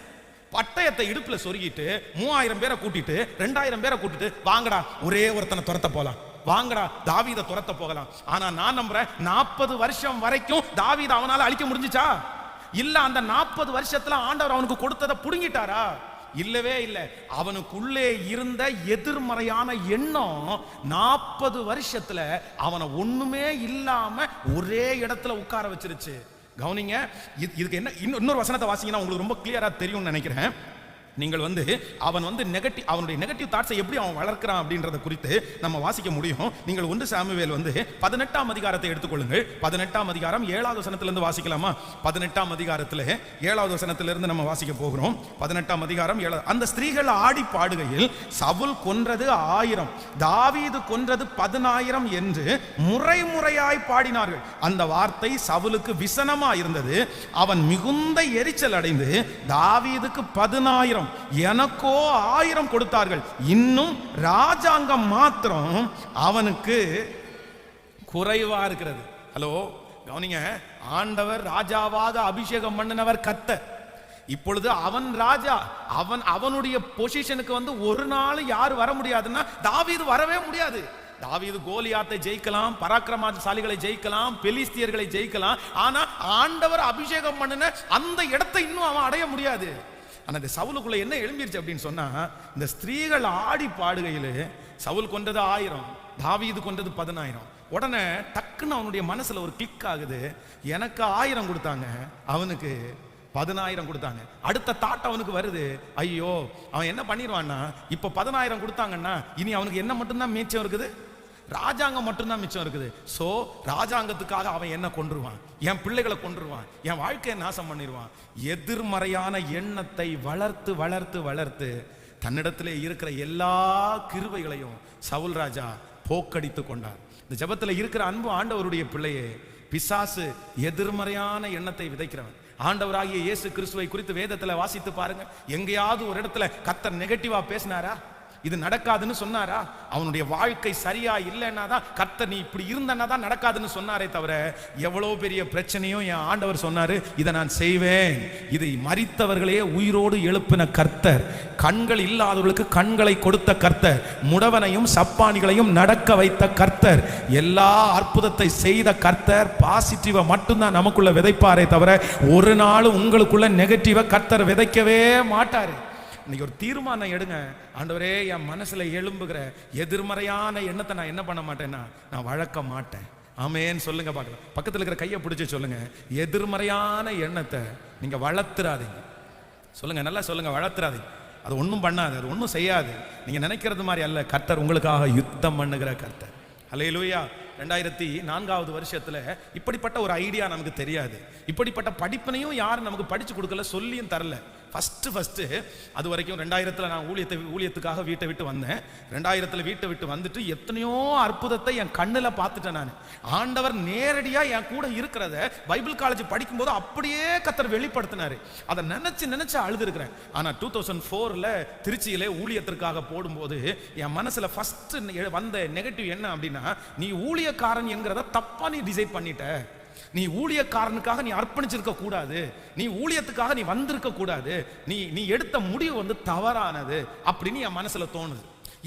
பட்டயத்தை இடுப்புல சொருகிட்டு 3000 பேரை கூட்டிட்டு 2000 பேரை கூட்டிட்டு வாங்கடா ஒரே ஒருத்தனை துரத்த போலாம், வாங்கடா தாவீதை துரத்த போகலாம். ஆனா நான் நம்புறேன் 40 வருஷம் வரைக்கும் தாவீதை அவனால அழிக்க முடிஞ்சுச்சா? இல்ல அந்த 40 வருஷத்துல ஆண்டவர் அவனுக்கு கொடுத்ததை புடுங்கிட்டாரா? இல்லவே இல்லை. அவனுக்குள்ளே இருந்த எதிர்மறையான எண்ணம் 40 வருஷத்துல அவனை ஒண்ணுமே இல்லாம ஒரே இடத்துல உட்கார வச்சிருச்சு. கவனிங்க, இதுக்கு என்ன இன்னொரு வசனத்தை வாசிங்கன்னா உங்களுக்கு ரொம்ப கிளியரா தெரியும்னு நினைக்கிறேன். நீங்கள் அவன் நெகட்டிவ், அவனுடைய நெகட்டிவ் தாட்ஸை எப்படி அவன் வளர்க்கிறான் அப்படின்றத குறித்து நம்ம வாசிக்க முடியும். நீங்கள் 1 சாமுவேல் 18ஆம் அதிகாரத்தை எடுத்துக்கொள்ளுங்கள். 18ஆம் அதிகாரம் 7வது வசனத்திலிருந்து வாசிக்கலாமா? 18ஆம் அதிகாரத்தில் 7வது வசனத்திலிருந்து நம்ம வாசிக்க போகிறோம். 18ஆம் அதிகாரம் 7. அந்த ஸ்திரீகள் ஆடி பாடுகையில் சவுல் கொன்றது 1000, தாவீது கொன்றது 10000 என்று முறை முறையாய் பாடினார்கள். அந்த வார்த்தை சவுலுக்கு விசனமா இருந்தது. அவன் மிகுந்த எரிச்சல் அடைந்து, தாவீதுக்கு 10000, எனக்கோ 1000 கொடுத்தார்கள், இன்னும் ராஜாங்கம் மாத்திரம் அவனுக்கு குறைவா இருக்கிறது. ஹலோ, கவனிங்க. ஆண்டவர் ராஜாவாக அபிஷேகம் பண்ணினவர் கர்த்தர். இப்பொழுது அவன் ராஜா, அவனுடைய பொசிஷனுக்கு ஒரு நாள் யார் வர முடியாதுன்னா தாவீது வரவே முடியாது. தாவீது கோலியாத்தை ஜெயிக்கலாம், பராக்கிரமசாலிகளை ஜெயிக்கலாம், பெலிஸ்தியர்களை ஜெயிக்கலாம். ஆனா ஆண்டவர் அபிஷேகம் பண்ணின அந்த இடத்தை இன்னும் அவன் அடைய முடியாது. ஆனா இந்த சவுலுக்குள்ள என்ன எழும்பிருச்சு அப்படின்னு சொன்னா, இந்த ஸ்திரீகள் ஆடி பாடுகையில் சவுல் கொன்றது 1000, தாவீது கொன்றது 10000. உடனே டக்குன்னு அவனுடைய மனசுல ஒரு கிளிக் ஆகுது. எனக்கு 1000 கொடுத்தாங்க, அவனுக்கு 10000 கொடுத்தாங்க. அடுத்த தாட் அவனுக்கு வருது, ஐயோ அவன் என்ன பண்ணிடுவான்னா, இப்ப 10000 கொடுத்தாங்கன்னா இனி அவனுக்கு என்ன மட்டும்தான் மிச்சம் இருக்குது? ராஜாங்கம் மட்டும்தான் மிச்சம் இருக்குது. சோ ராஜாங்கத்துக்காக அவன் என்ன கொன்றுவான், என் பிள்ளைகளை கொன்றுவான், என் வாழ்க்கையை நாசம் பண்ணிடுவான். எதிர்மறையான எண்ணத்தை வளர்த்து வளர்த்து வளர்த்து தன்னிடத்திலே இருக்கிற எல்லா கிருபைகளையும் சவுல் ராஜா போக்கடித்து கொண்டார். இந்த ஜெபத்தில் இருக்கிற அன்பு ஆண்டவருடைய பிள்ளையே, பிசாசு எதிர்மறையான எண்ணத்தை விதைக்கிறவன். ஆண்டவராகிய இயேசு கிறிஸ்துவை குறித்து வேதத்தில் வாசித்து பாருங்க. எங்கேயாவது ஒரு இடத்துல கர்த்தர் நெகட்டிவா பேசினாரா? இது நடக்காதுன்னு சொன்னாரா? அவனுடைய வாழ்க்கை சரியா இல்லைன்னா தான் கர்த்தர் நீ இப்படி இருந்தனா தான் நடக்காதுன்னு சொன்னாரே தவிர, எவ்வளவு பெரிய பிரச்சனையும் என் ஆண்டவர் சொன்னாரு, இதை நான் செய்வேன். இதை மரித்தவர்களே உயிரோடு எழுப்பின கர்த்தர், கண்கள் இல்லாதவர்களுக்கு கண்களை கொடுத்த கர்த்தர், முடவனையும் சப்பானிகளையும் நடக்க வைத்த கர்த்தர், எல்லா அற்புதத்தை செய்த கர்த்தர் பாசிட்டிவா மட்டும்தான் நமக்குள்ள விதைப்பாரே தவிர, ஒரு நாள் உங்களுக்குள்ள நெகட்டிவா கர்த்தர் விதைக்கவே மாட்டாரு. இன்னைக்கு ஒரு தீர்மானம் எடுங்க. ஆண்டவரே, என் மனசுல எழும்புகிற எதிர்மறையான எண்ணத்தை நான் என்ன பண்ண மாட்டேன்னா, நான் வளர்க்க மாட்டேன். ஆமேன்னு சொல்லுங்க பார்க்கலாம். பக்கத்தில் இருக்கிற கையை பிடிச்சி சொல்லுங்க, எதிர்மறையான எண்ணத்தை நீங்க வளர்த்துறாதீங்க. சொல்லுங்க, நல்லா சொல்லுங்க, வளர்த்துறாதீங்க. அது ஒன்றும் பண்ணாது, அது ஒன்றும் செய்யாது. நீங்க நினைக்கிறது மாதிரி அல்ல. கர்த்தர் உங்களுக்காக யுத்தம் பண்ணுகிற கர்த்தர். அல்லேலூயா. 2004வது வருஷத்துல இப்படிப்பட்ட ஒரு ஐடியா நமக்கு தெரியாது. இப்படிப்பட்ட படிப்பினையும் யாரும் நமக்கு படிச்சு கொடுக்கல, சொல்லியும் தரல. ஃபர்ஸ்ட் அது வரைக்கும் 2000 நான் ஊழியத்துக்காக வீட்டை விட்டு வந்தேன். 2000 வீட்டை விட்டு வந்துட்டு எத்தனையோ அற்புதத்தை என் கண்ணுல பார்த்துட்டேன். நான் ஆண்டவர் நேரடியா என் கூட இருக்கிறத பைபிள் காலேஜ் படிக்கும்போது அப்படியே கர்த்தர் வெளிப்படுத்தினாரு. அதை நினைச்சு அழுது இருக்கிறேன். ஆனா 2004ல திருச்சியிலே ஊழியத்திற்காக போடும்போது என் மனசுல ஃபர்ஸ்ட் வந்த நெகட்டிவ் என்ன அப்படின்னா, நீ ஊழியக்காரன் என்கிறத தப்பா நீ டிசைட் பண்ணிட்ட. நீ ஊழியக்காரனுக்காக நீ அர்ப்பணிச்சிருக்க கூடாது, நீ ஊழியத்துக்காக நீ வந்திருக்க கூடாது, நீ எடுத்த முடிவு தவறானது அப்படின்னு என் மனசுல தோணுது.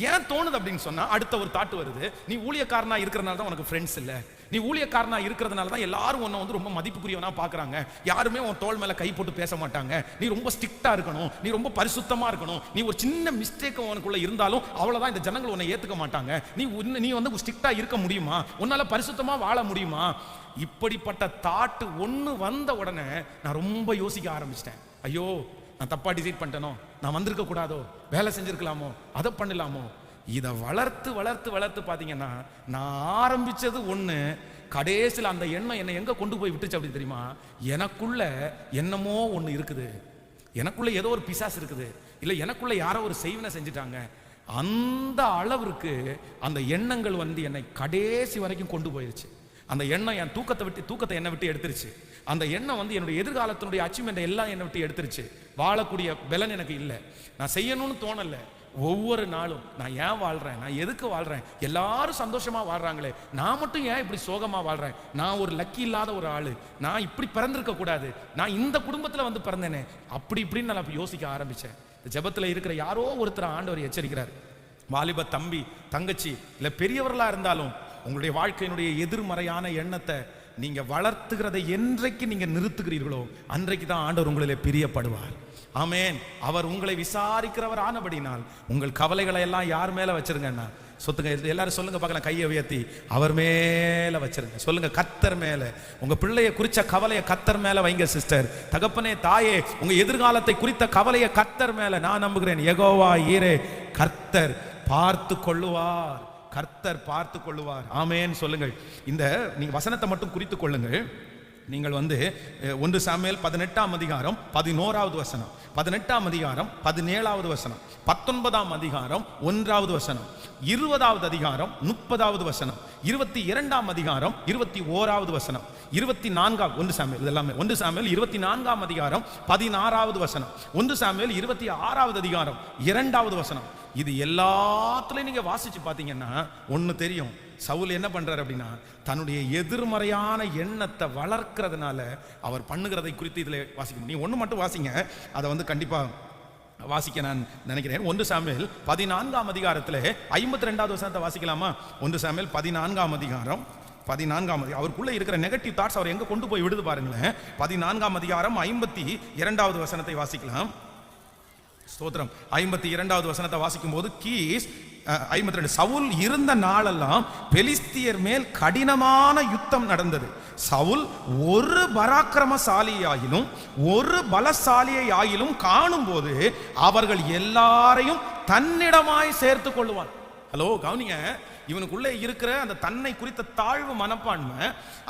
ஏன் தோணுது அப்படின்னு சொன்னா, அடுத்த ஒரு தாட்டு வருது, நீ ஊழியக்காரனா இருக்கிறதுனால தான் உனக்கு ஃப்ரெண்ட்ஸ் இல்லை, நீ ஊழியக்காரனா இருக்கிறதுனால தான் எல்லாரும் உன்னை ரொம்ப மதிப்புக்குரியவனா பார்க்குறாங்க, யாருமே உன் தோள் மேலே கை போட்டு பேச மாட்டாங்க, நீ ரொம்ப ஸ்ட்ரிக்டா இருக்கணும், நீ ரொம்ப பரிசுத்தமா இருக்கணும், நீ ஒரு சின்ன மிஸ்டேக் உனக்குள்ள இருந்தாலும் அவ்வளோதான் இந்த ஜனங்கள் உன்னை ஏற்றுக்க மாட்டாங்க, நீ ஸ்ட்ரிக்டா இருக்க முடியுமா, உன்னால பரிசுத்தமா வாழ முடியுமா? இப்படிப்பட்ட தாட்டு ஒன்று வந்த உடனே நான் ரொம்ப யோசிக்க ஆரம்பிச்சிட்டேன். ஐயோ, நான் தப்பா டிசைட் பண்ணிட்டேனோ, நான் வந்திருக்க கூடாதோ, வேலை செஞ்சிருக்கலாமோ, அதை பண்ணலாமோ. இதை வளர்த்து வளர்த்து வளர்த்து பார்த்தீங்கன்னா, நான் ஆரம்பிச்சது ஒன்று, கடைசியில் அந்த எண்ணம் என்னை எங்க கொண்டு போய் விட்டுச்சு அப்படி தெரியுமா? எனக்குள்ள என்னமோ ஒன்று இருக்குது, எனக்குள்ள ஏதோ ஒரு பிசாசு இருக்குது, இல்லை எனக்குள்ள யாரோ ஒரு செய்வினை செஞ்சுட்டாங்க. அந்த அளவிற்கு அந்த எண்ணங்கள் என்னை கடைசி வரைக்கும் கொண்டு போயிருச்சு. அந்த எண்ணம் என் தூக்கத்தை என்னை விட்டு எடுத்துருச்சு. அந்த எண்ணம் என்னுடைய எதிர்காலத்தினுடைய அச்சீவ்மெண்ட் எல்லாம் என்னை விட்டு எடுத்துருச்சு. வாழக்கூடிய பலன் எனக்கு இல்லை, நான் செய்யணும்னு தோணலை. ஒவ்வொரு நாளும் நான் ஏன் வாழ்றேன், நான் எதுக்கு வாழ்றேன், எல்லாரும் சந்தோஷமா வாழ்றாங்களே, நான் மட்டும் ஏன் இப்படி சோகமா வாழ்றேன், நான் ஒரு லக்கி இல்லாத ஒரு ஆளு, நான் இப்படி பிறந்திருக்க கூடாது, நான் இந்த குடும்பத்துல பிறந்தேனே, அப்படி இப்படின்னு நான் யோசிக்க ஆரம்பிச்சேன். இந்த ஜெபத்துல இருக்கிற யாரோ ஒருத்தர் ஆண்டவர் எச்சரிக்கிறார். வாலிப தம்பி தங்கச்சி இல்ல பெரியவர்களா இருந்தாலும் உங்களுடைய வாழ்க்கையினுடைய எதிர்மறையான எண்ணத்தை நீங்க வளர்த்துகிறதை என்றைக்கு நீங்க நிறுத்துகிறீர்களோ அன்றைக்கு தான் ஆண்டவர் உங்களிலே பிரியப்படுவார். ஆமேன். அவர் உங்களை விசாரிக்கிறவர் ஆனபடினால் உங்கள் கவலைகளை எல்லாம் யார் மேல வச்சிருங்கன்னா, சொத்துங்க எல்லாரும் சொல்லுங்க பார்க்கலாம், கையை உயர்த்தி. அவர் மேல வச்சிருங்க. சொல்லுங்க, கர்த்தர் மேல. உங்க பிள்ளைய குறிச்ச கவலையை கர்த்தர் மேல வைங்க சிஸ்டர். தகப்பனே, தாயே, உங்க எதிர்காலத்தை குறித்த கவலையை கர்த்தர் மேல. நான் நம்புகிறேன், யெகோவா ஈரே, கர்த்தர் பார்த்து கொள்ளுவார். கர்த்தர் பார்த்து கொள்ளுவார். ஆமென் சொல்லுங்கள். இந்த நீங்க வசனத்தை மட்டும் குறித்துக் கொள்ளுங்கள். நீங்கள் 1 சாமுவேல் 18ஆம் அதிகாரம் 11வது வசனம், 18ஆம் அதிகாரம் 17வது வசனம், 19ஆம் அதிகாரம் 1வது வசனம், 20வது அதிகாரம் 30வது வசனம், 22ஆம் அதிகாரம் 21வது வசனம், 24 1 சாமுவேல், இதெல்லாமே 1 சாமுவேல் 24ஆம் அதிகாரம் 16வது வசனம், 1 சாமுவேல் 26வது அதிகாரம் 2வது வசனம். இது எல்லாத்துலயும் நீங்க வாசிச்சு பாத்தீங்கன்னா ஒண்ணு தெரியும். சவுல் என்ன பண்றாரு அப்படின்னா, தன்னுடைய எதிர்மறையான எண்ணத்தை வளர்க்கிறதுனால அவர் பண்ணுகிறதை குறித்து இதுல வாசிக்கணும். நீ ஒண்ணு மட்டும் வாசிங்க, அதை கண்டிப்பா வாசிக்க நான் நினைக்கிறேன். 1 சாமுவேல் 14ஆம் அதிகாரத்தில் 52வது வசனத்தை வாசிக்கலாமா? 1 சாமுவேல் 14ஆம் அதிகாரம் 14ஆம் அதிகாரம். அவருக்குள்ள இருக்கிற நெகட்டிவ் தாட்ஸ் அவர் எங்க கொண்டு போய் விடுது பாருங்களேன். 14ஆம் அதிகாரம் 52வது வசனத்தை வாசிக்கலாம். ஸ்தோத்திரம். 52வது வசனத்தை வாசிக்கும் போது கீஸ் 52, சவுல் இருந்த நாளெல்லாம் பெலிஸ்தியர் மேல் கடினமான யுத்தம் நடந்தது. சவுல் ஒரு பராக்கிரமசாலியாயிலும் ஒரு பலசாலியை ஆயிலும் காணும் போது அவர்கள் எல்லாரையும் தன்னிடமாய் சேர்த்து கொள்ளுவான். ஹலோ, கவனிங்க. இவனுக்குள்ளே இருக்கிற அந்த தன்னை குறித்த தாழ்வு மனப்பான்மை,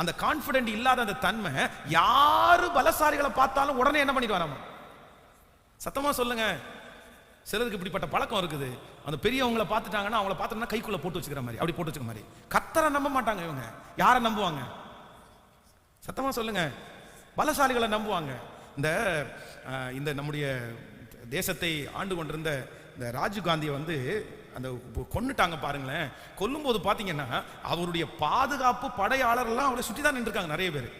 அந்த கான்பிடென்ட் இல்லாத அந்த தன்மை, யாரு பலசாலிகளை பார்த்தாலும் உடனே என்ன பண்ணிடுவாராமா? சத்தமா சொல்லுங்க. சிலருக்கு இப்படிப்பட்ட பழக்கம் இருக்குது. அந்த பெரியவங்களை பார்த்துட்டாங்கன்னா அவங்கள பார்த்துட்டா கைக்குள்ள போட்டு வச்சுக்கிற மாதிரி, அப்படி போட்டு வச்சுக்கிற மாதிரி. கர்த்தரை நம்ப மாட்டாங்க இவங்க. யாரை நம்புவாங்க? சத்தமா சொல்லுங்க. பலசாலிகளை நம்புவாங்க. இந்த நம்முடைய தேசத்தை ஆண்டு கொண்டிருந்த இந்த ராஜீவ் காந்தியை அந்த கொன்னுட்டாங்க பாருங்களேன். கொல்லும் போது பாத்தீங்கன்னா அவருடைய பாதுகாப்பு படையாளர்லாம் அவரை சுற்றி தான் நின்றுருக்காங்க நிறைய பேர்.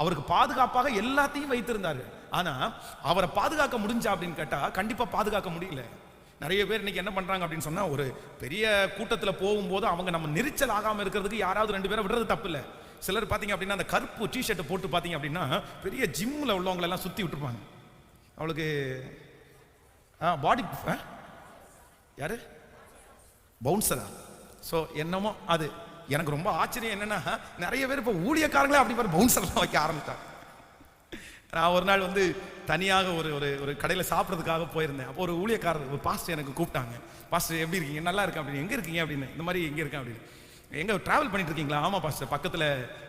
அவருக்கு பாதுகாப்பாக எல்லாத்தையும் வைத்திருந்தாரு. ஆனா அவரை பாதுகாக்க முடிஞ்சா அப்படின்னு கேட்டா கண்டிப்பா பாதுகாக்க முடியல. நிறைய பேர் இன்னைக்கு என்ன பண்றாங்க அப்படின்னு சொன்னா, ஒரு பெரிய கூட்டத்துல போகும்போது அவங்க நம்ம நெரிச்சல் ஆகாம இருக்கிறதுக்கு யாராவது 2 பேரை விடுறது தப்பு இல்லை. சிலர் பாத்தீங்க அப்படின்னா அந்த கருப்பு டிஷர்ட் போட்டு பாத்தீங்க அப்படின்னா பெரிய ஜிம்ல உள்ளவங்களை எல்லாம் சுத்தி விட்டுருப்பாங்க. அவளுக்கு பாடி யாரு பவுன்சரா? ஸோ என்னமோ அது எனக்கு ரொம்ப ஆச்சரியம். என்னன்னா நிறைய பேர் இப்போ ஊழியக்காரங்களே அப்படி பாரு பவுன்சர்லாம் வைக்க ஆரம்பித்தாங்க. நான் ஒரு நாள் தனியாக ஒரு கடையில் சாப்பிட்றதுக்காக போயிருந்தேன். அப்போ ஒரு ஊழியக்காரர், ஒரு பாஸ்டர் எனக்கு கூப்பிட்டாங்க. பாஸ்டர் எப்படி இருக்கீங்க? நல்லா இருக்கேன் அப்படின்னு. எங்கே இருக்கீங்க அப்படின்னு. இந்த மாதிரி எங்கே இருக்கேன் அப்படின்னு. எங்கே ட்ராவல் பண்ணிட்டு இருக்கீங்களா? ஆமாம் பாஸ்டர், பக்கத்தில்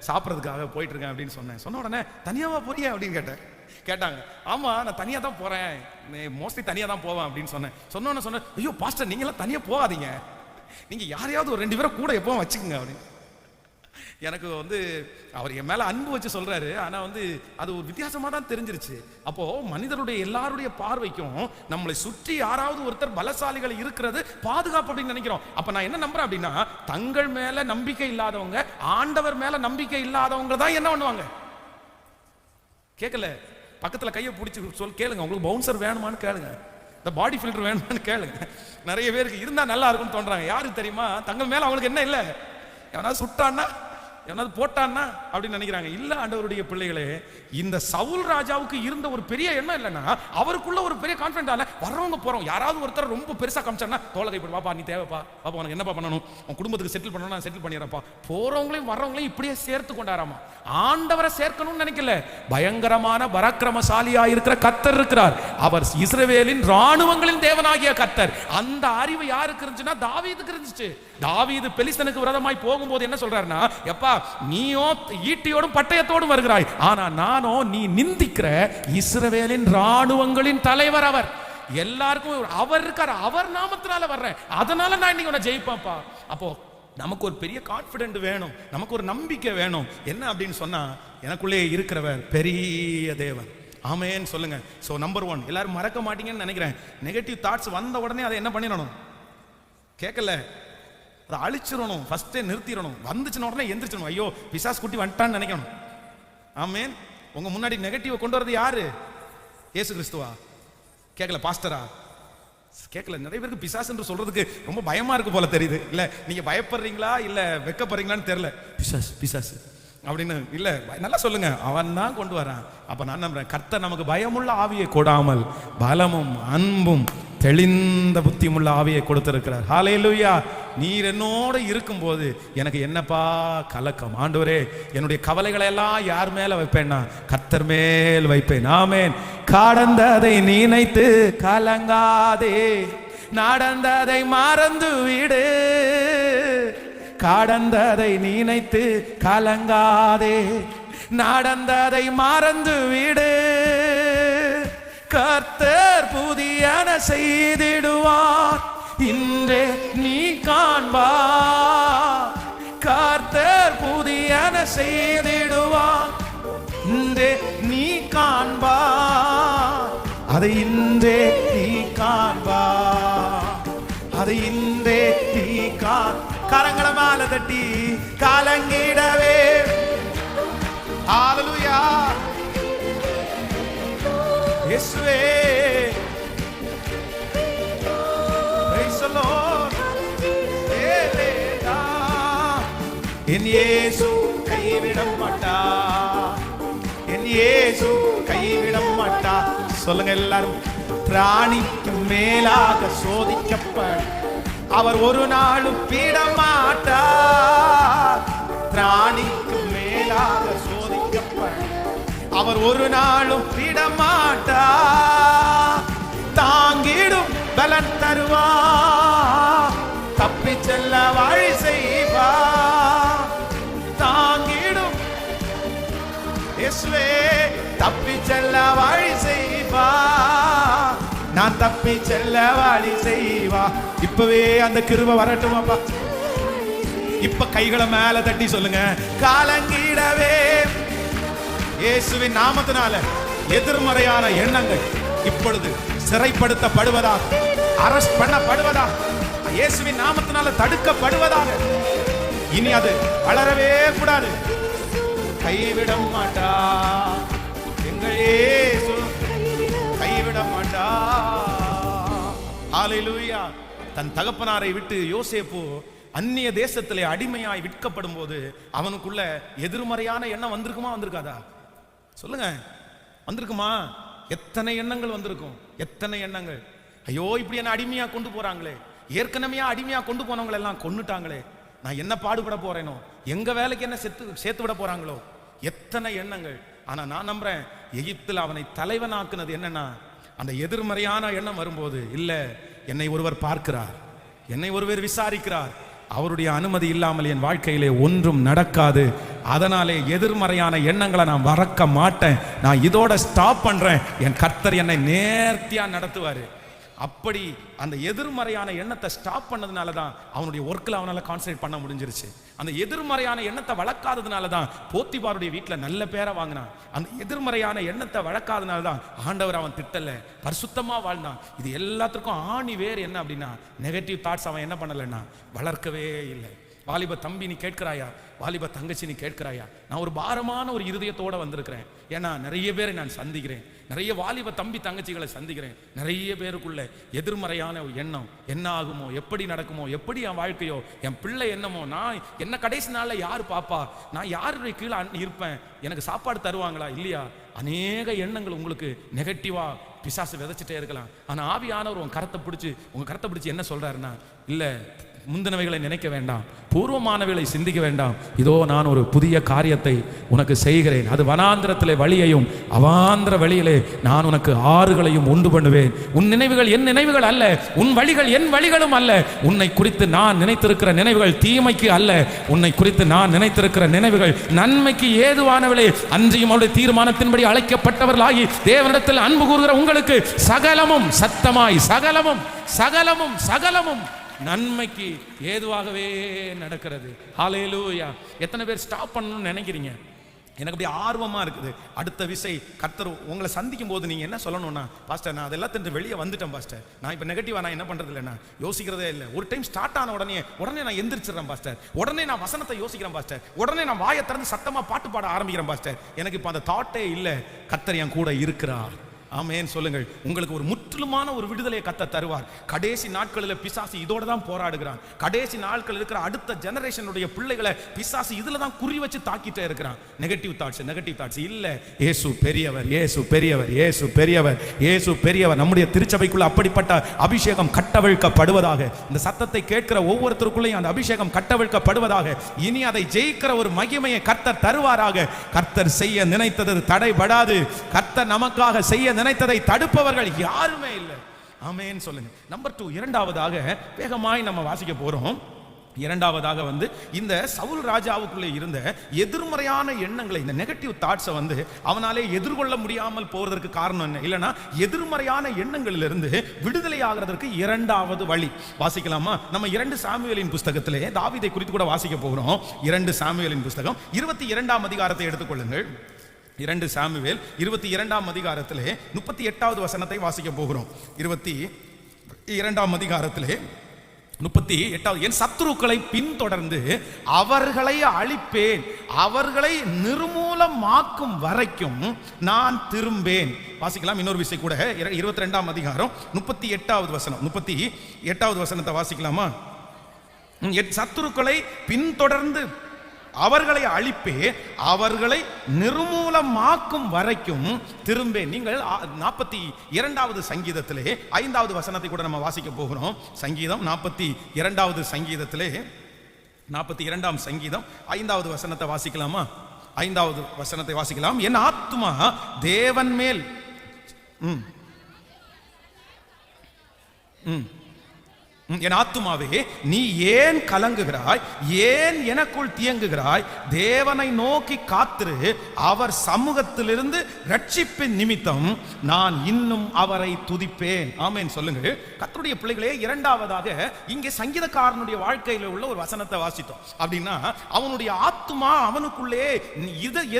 சாப்பிட்றதுக்காக போயிட்டு இருக்கேன் அப்படின்னு சொன்னேன். சொன்ன உடனே தனியாவா போறீங்க அப்படின்னு கேட்டாங்க. ஆமாம், நான் தனியாக தான் போகிறேன், மோஸ்ட்லி தனியாக தான் போவேன் அப்படின்னு சொன்னேன். சொன்னேன், ஐயோ பாஸ்டர் நீங்களாம் தனியாக போகாதீங்க, நீங்க யாரையாவது ஒரு 2 பேரை கூட எப்பவும் வச்சுக்கோங்க அப்படின்னு. எனக்கு அவர் என் மேல அன்பு வச்சு சொல்றாரு. ஆனா அது ஒரு வித்தியாசமா தான் தெரிஞ்சிருச்சு. அப்போ மனிதருடைய எல்லாருடைய பார்வைக்கும் நம்மளை சுற்றி யாராவது ஒருத்தர் பலசாலிகள் இருக்கிறது பாதுகாப்பு அப்படின்னு நினைக்கிறோம். அப்ப நான் என்ன நம்புறேன் அப்படின்னா, தங்கள் மேல நம்பிக்கை இல்லாதவங்க, ஆண்டவர் மேல நம்பிக்கை இல்லாதவங்க தான் என்ன பண்ணுவாங்க? கேட்கல, பக்கத்துல கையை பிடிச்சி கேளுங்க, உங்களுக்கு பவுன்சர் வேணுமான்னு கேளுங்க, இந்த பாடி ஃபில்டர் வேணுமான்னு கேளுங்க. நிறைய பேருக்கு இருந்தா நல்லா இருக்கும்னு தோன்றாங்க. யாருக்கு தெரியுமா? தங்கள் மேல அவங்களுக்கு என்ன இல்லை, எவனாவது சுட்டான்னா எவனாவது போட்டான்னா அப்படின்னு நினைக்கிறாங்க. இல்ல ஆண்டவருடைய பிள்ளைகளே, இந்த சவுல் ராஜாவுக்கு இருந்த ஒரு பெரிய எண்ணம் இல்லைன்னா, அவருக்குள்ள ஒரு பெரிய கான்ஃபிடென்ட் ஆல வர்றவங்க போறோம், யாராவது ஒருத்தர் ரொம்ப பெருசா காமிச்சான்னா தோலை கைப்படி, பாப்பா நீ தேவைப்பா, பாப்பா உனக்கு என்னப்பா பண்ணணும், உன் குடும்பத்துக்கு செட்டில் பண்ணணும், நான் செட்டில் பண்ணிடுறப்பா. போறவங்களையும் வர்றவங்களையும் இப்படியே சேர்த்து கொண்டாராமா. ஆண்டவரை சேர்க்கணும்னு நினைக்கல, பயங்கரமான பராக்கிரமசாலியா இருக்கிற கர்த்தர் இருக்கிறார். அவர் இஸ்ரவேலின் ராணுவங்களின் தேவனாகிய கர்த்தர். அந்த அறிவு யாருக்கு இருந்துச்சுன்னா தாவீதுக்கு இருந்துச்சு. தாவீது பெலிஸ்தனுக்கு விரோதமாய் போகும்போது என்ன சொல்றாருன்னா, எப்பா நீயோ ஈட்டியோடும் பட்டயத்தோடும் வருகிறாய், ஆனா நானோ நீ நிந்திக்கிற இஸ்ரவேலின் ராணுவங்களின் தலைவர் அவர். எல்லாருக்கும் அவர் இருக்கார், அவர் நாமத்தினால வர்றேன், அதனால நான் இன்னைக்கு உன்னை ஜெயிப்பேன்ப்பா. அப்போ நமக்கு ஒரு பெரிய கான்ஃபிடென்ட் வேணும், நமக்கு ஒரு நம்பிக்கை வேணும். என்ன அப்படின்னு சொன்னா, எனக்குள்ளே இருக்கிறவர் பெரிய தேவன். ஆமென் சொல்லுங்க. சோ நம்பர் 1, எல்லாரும் மறக்க மாட்டீங்கன்னு நினைக்கிறேன், நெகட்டிவ் தாட்ஸ் வந்த உடனே அதை என்ன பண்ணிடணும்? கேட்கல, அதை அழிச்சிடணும், ஃபர்ஸ்டே நிறுத்திடணும். வந்துச்சுன்னு உடனே எந்திரிச்சிடணும். ஐயோ பிசாசு குட்டி வந்துட்டான்னு நினைக்கணும். ஆமென். உங்க முன்னாடி நெகட்டிவ் கொண்டு வரது யாரு? இயேசு கிறிஸ்துவா? கேட்கல, பாஸ்டரா? கேட்கல. நிறைய பேருக்கு பிசாசு என்று சொல்றதுக்கு ரொம்ப பயமா இருக்கு போல தெரியுது. இல்ல நீங்க பயப்படுறீங்களா இல்ல வெக்கப்படுறீங்களான்னு தெரியல. பிசாசு பிசாசு அப்படின்னு இல்ல, நல்லா சொல்லுங்க, அவன் தான் கொண்டு வரான். அப்ப நான் நம்புறேன், கர்த்தர் நமக்கு பயமுள்ள ஆவியை கொடாமல் பலமும் அன்பும் தெளிந்த புத்தியுமுள்ள ஆவியை கொடுத்திருக்கிறார். ஹல்லேலூயா. நீர் என்னோட இருக்கும்போது எனக்கு என்னப்பா கலக்கம். ஆண்டவரே, என்னுடைய கவலைகளை எல்லாம் யார் மேல வைப்பேன்னா கர்த்தர் மேல் வைப்பேன். ஆமென். கடந்ததை நினைத்து கலங்காதே, நடந்ததை மறந்து விடு. கடந்ததை நினைத்து கலங்காதே, நடந்ததை மறந்து விடு. கர்த்தர் புதியன செய்திடுவார், இன்றே நீ காண்பார். கர்த்தர் புதியன செய்திடுவார், இன்றே நீ காண்பார். அதை இன்றே நீ காண்பார், அதை இன்றே நீ காண். கரங்களை மேல தட்டி கலங்கிடவே. ஹல்லேலூயா. இயேசுவே, praise the Lord. என் இயேசு கைவிட மாட்டார், என் இயேசு கைவிட மாட்டார். சொல்லுங்க எல்லாரும். பிராணிக்கு மேலாக சோதிக்கப்பட அவர் ஒரு நாளும் விட மாட்டார். பிராணிக்கு மேலாக சோதிக்கப்பட அவர் ஒரு நாளும் விட மாட்டார். தாங்கிடும் பலன் தருவார், தப்பி செல்ல வழி செய்வார். தாங்கிடும் இயேசுவே, தப்பி செல்ல வழி செய்வார். நான் தப்பி செல்ல வழி செய்வா. இப்பவே அந்த கிருபை வரட்டும் அப்பா. இப்ப கைகளை மேல தட்டி சொல்லுங்க, கலங்கிடவே. இயேசுவின் நாமத்தினால எதிர்மறையான எண்ணங்கள் இப்பொழுது சிறைப்படுத்தப்படுவதாக, அரஸ்ட் பண்ணப்படுவதாக, இயேசுவின் நாமத்தினால தடுக்கப்படுவதாக. இனி அது வளரவே கூடாது. கைவிட மாட்டா எங்கள் இயேசு, கைவிட மாட்டா. ஹல்லேலூயா. தன் தகப்பனாரை விட்டு யோசேப்பு அந்நிய தேசத்திலே அடிமையாய் விற்கப்படும் போது அவனுக்குள்ள எதிர்மறையான எண்ணம் வந்திருக்குமா, வந்திருக்காதா? சொல்லுங்க, வந்திருக்குமா? எத்தனை எண்ணங்கள் வந்திருக்கும், எத்தனை எண்ணங்கள். ஐயோ, இப்படி என்ன அடிமையா கொண்டு போறாங்களே, ஏற்கனவே அடிமையா கொண்டு போனவங்களை எல்லாம் கொன்னுட்டாங்களே, நான் என்ன பாடுபட போறேனோ, எங்க வேலைக்கு என்ன சேர்த்து விட போறாங்களோ, எத்தனை எண்ணங்கள். ஆனா நான் நம்புறேன், எகிப்தில் அவனை தலைவனாக்குனது என்னன்னா, அந்த எதிர்மறையான எண்ணம் வரும்போது, இல்ல என்னை ஒருவர் பார்க்கிறார், என்னை ஒருவர் விசாரிக்கிறார், அவருடைய அனுமதி இல்லாமல் என் வாழ்க்கையிலே ஒன்றும் நடக்காது. அதனாலே எதிர்மறையான எண்ணங்களை நான் மறக்க மாட்டேன், நான் இதோட ஸ்டாப் பண்றேன், என் கர்த்தர் என்னை நேர்த்தியா நடத்துவாரு. அப்படி அந்த எதிர்மறையான எண்ணத்தை ஸ்டாப் பண்ணதுனால தான் அவனுடைய ஒர்க்கில் அவனால் கான்சன்ட்ரேட் பண்ண முடிஞ்சிருச்சு. அந்த எதிர்மறையான எண்ணத்தை வளர்க்காததுனால தான் போத்திபாருடைய வீட்டில் நல்ல பேரை வாங்கினான். அந்த எதிர்மறையான எண்ணத்தை வளர்க்காதனால தான் ஆண்டவர் அவன் திட்டல, பரிசுத்தமாக வாழ்ந்தான். இது எல்லாத்துக்கும் ஆணி வேறு என்ன அப்படின்னா, நெகட்டிவ் தாட்ஸ் அவன் என்ன பண்ணலைன்னா வளர்க்கவே இல்லை. வாலிப தம்பி நீ கேட்கிறாயா, வாலிப தங்கச்சி நீ கேட்கிறாயா, நான் ஒரு பாரமான ஒரு இருதயத்தோட வந்திருக்கிறேன். ஏன்னா நிறைய பேரை நான் சந்திக்கிறேன், நிறைய வாலிப தம்பி தங்கச்சிகளை சந்திக்கிறேன். நிறைய பேருக்குள்ள எதிர்மறையான எண்ணம், என்ன ஆகுமோ, எப்படி நடக்குமோ, எப்படி என் வாழ்க்கையோ, என் பிள்ளை என்னமோ, நான் என்ன கடைசி நாளில் யார் பாப்பா, நான் யாருடைய கீழே இருப்பேன், எனக்கு சாப்பாடு தருவாங்களா இல்லையா, அநேக எண்ணங்கள் உங்களுக்கு நெகட்டிவா பிசாசு விதைச்சிட்டே இருக்கலாம். ஆனா ஆவியானவர் உங்க கரத்தை பிடிச்சி என்ன சொல்றாருன்னா, இல்ல முந்தினவைகளை நினைக்க வேண்டாம், பூர்வமானவைகளை சிந்திக்க வேண்டாம், இதோ நான் ஒரு புதிய காரியத்தை உனக்கு செய்கிறேன், அது வனாந்திரத்திலே வழியையும் அவாந்திர வழியிலே நான் உனக்கு ஆறுகளையும் உண்டு பண்ணுவேன். உன் நினைவுகள் என் நினைவுகள் அல்ல, உன் வழிகள் என் வழிகளும் அல்ல. உன்னை குறித்து நான் நினைத்திருக்கிற நினைவுகள் தீமைக்கு அல்ல, உன்னை குறித்து நான் நினைத்திருக்கிற நினைவுகள் நன்மைக்கு ஏதுவானவளே. அன்றையும் அவருடைய தீர்மானத்தின்படி அழைக்கப்பட்டவர்களாகி தேவனிடத்தில் அன்பு கூறுகிற உங்களுக்கு சகலமும் சத்தமாய், சகலமும் சகலமும் சகலமும் நன்மைக்கு ஏதுவாகவே நடக்கிறது. ஹல்லேலூயா. எத்தனை பேர் ஸ்டாப் பண்ணணும்னு நினைக்கிறீங்க? எனக்கு அப்படி ஆர்வமா இருக்குது. அடுத்த விசை கர்த்தர் உங்களை சந்திக்கும் போது நீங்க என்ன சொல்லணும்னா, பாஸ்டர் நான் அதெல்லாம் தெரிஞ்சு வெளியே வந்துட்டேன் பாஸ்டர், நான் இப்போ நெகட்டிவா நான் என்ன பண்றது இல்லைன்னா யோசிக்கிறதே இல்லை. ஒரு டைம் ஸ்டார்ட் ஆன உடனே நான் எந்திரிச்சிடறேன் பாஸ்டர், உடனே நான் வசனத்தை யோசிக்கிறேன் பாஸ்டர், உடனே நான் வாயை திறந்து சத்தமா பாட்டு பாட ஆரம்பிக்கிறேன் பாஸ்டர். எனக்கு இப்போ அந்த தாட்டே இல்லை. கர்த்தர் என் கூட இருக்கிறார். ஆமென் சொல்லுங்கள். உங்களுக்கு ஒரு முற்றிலுமான ஒரு விடுதலையை கர்த்தர் தருவார். கடைசி நாட்களில் பிசாசு இதோட தான் போராடுகிறான். கடைசி நாட்கள் இருக்கிற அடுத்த ஜெனரேஷனுடைய பிள்ளைகளை பிசாசு இதுல தான் குறி வச்சு தாக்கிட்டே இருக்கிறான். நெகட்டிவ் தாட்ஸ் இல்ல. இயேசு பெரியவர், இயேசு பெரியவர், இயேசு பெரியவர், இயேசு பெரியவர். நம்முடைய திருச்சபைக்குள்ள அப்படிப்பட்ட அபிஷேகம் கட்டவிழ்க்கப்படுவதாக. இந்த சத்தத்தை கேட்கிற ஒவ்வொருத்தருக்குள்ளையும் அந்த அபிஷேகம் கட்டவிழ்க்கப்படுவதாக. இனி அதை ஜெயிக்கிற ஒரு மகிமையை கர்த்தர் தருவாராக. கர்த்தர் செய்ய நினைத்தது தடைபடாது. கர்த்தர் நமக்காக செய்ய நினைத்ததை தடுப்பவர்கள் யாருமே இல்லை. ஆமென் சொல்லுங்க. நம்பர் 2, இரண்டாவதாக வேகமாய் நம்ம வாசிக்க போறோம். இரண்டாவதாக இந்த சவுல் ராஜாவுக்குள்ளே இருந்த எதிர்மறையான எண்ணங்களை, இந்த நெகட்டிவ் தாட்ஸை அவனாலே எதிர்கொள்ள முடியாமல் போறதற்கு காரணம் என்ன? இல்லைன்னா எதிர்மறையான எண்ணங்களிலிருந்து விடுதலை ஆகிறதற்கு இரண்டாவது வழி வாசிக்கலாமா? நம்ம 2 சாமுவேலின் புஸ்தகத்திலே தாவீதை குறித்து கூட வாசிக்க போகிறோம். 2 சாமுவேலின் புஸ்தகம் 22ஆம் அதிகாரத்தை எடுத்துக்கொள்ளுங்கள். 2 சாமுவேல் 22ஆம் அதிகாரத்திலே 38வது வசனத்தை வாசிக்க போகிறோம். 22ஆம் அதிகாரத்திலே 38வது, என் சத்துருக்களை பின்தொடர்ந்து அவர்களை அழிப்பேன், அவர்களை நிர்மூலமாக்கும் வரைக்கும் நான் திரும்பேன். வாசிக்கலாம் இன்னொரு விஷயம் கூட. 22ஆம் அதிகாரம் 38வது வசனம், 38வது வசனத்தை வாசிக்கலாமா? என் சத்துருக்களை பின்தொடர்ந்து அவர்களை அழிப்பே, அவர்களை நிர்மூலமாக்கும் வரைக்கும் திரும்பேன். நீங்கள் 42வது சங்கீதத்திலே 5வது வசனத்தை கூட நம்ம வாசிக்க போகிறோம். சங்கீதம் 42வது சங்கீதத்திலே 42ஆம் சங்கீதம் 5வது வசனத்தை வாசிக்கலாமா? 5வது வசனத்தை வாசிக்கலாம். என் ஆத்துமா தேவன் மேல் என் ஆத்துமாவே நீ ஏன் கலங்குகிறாய், ஏன் எனக்குள் தியங்குகிறாய்? தேவனை நோக்கி காத்திரு, அவர் சமூகத்திலிருந்து ரட்சிப்பின் நிமித்தம் நான் இன்னும் அவரை துதிப்பேன். ஆமென் சொல்லுங்க. கர்த்தருடைய பிள்ளைகளே, இரண்டாவதாக இங்கே சங்கீதக்காரனுடைய வாழ்க்கையில் உள்ள ஒரு வசனத்தை வாசித்தோம். அப்படின்னா அவனுடைய ஆத்துமா அவனுக்குள்ளே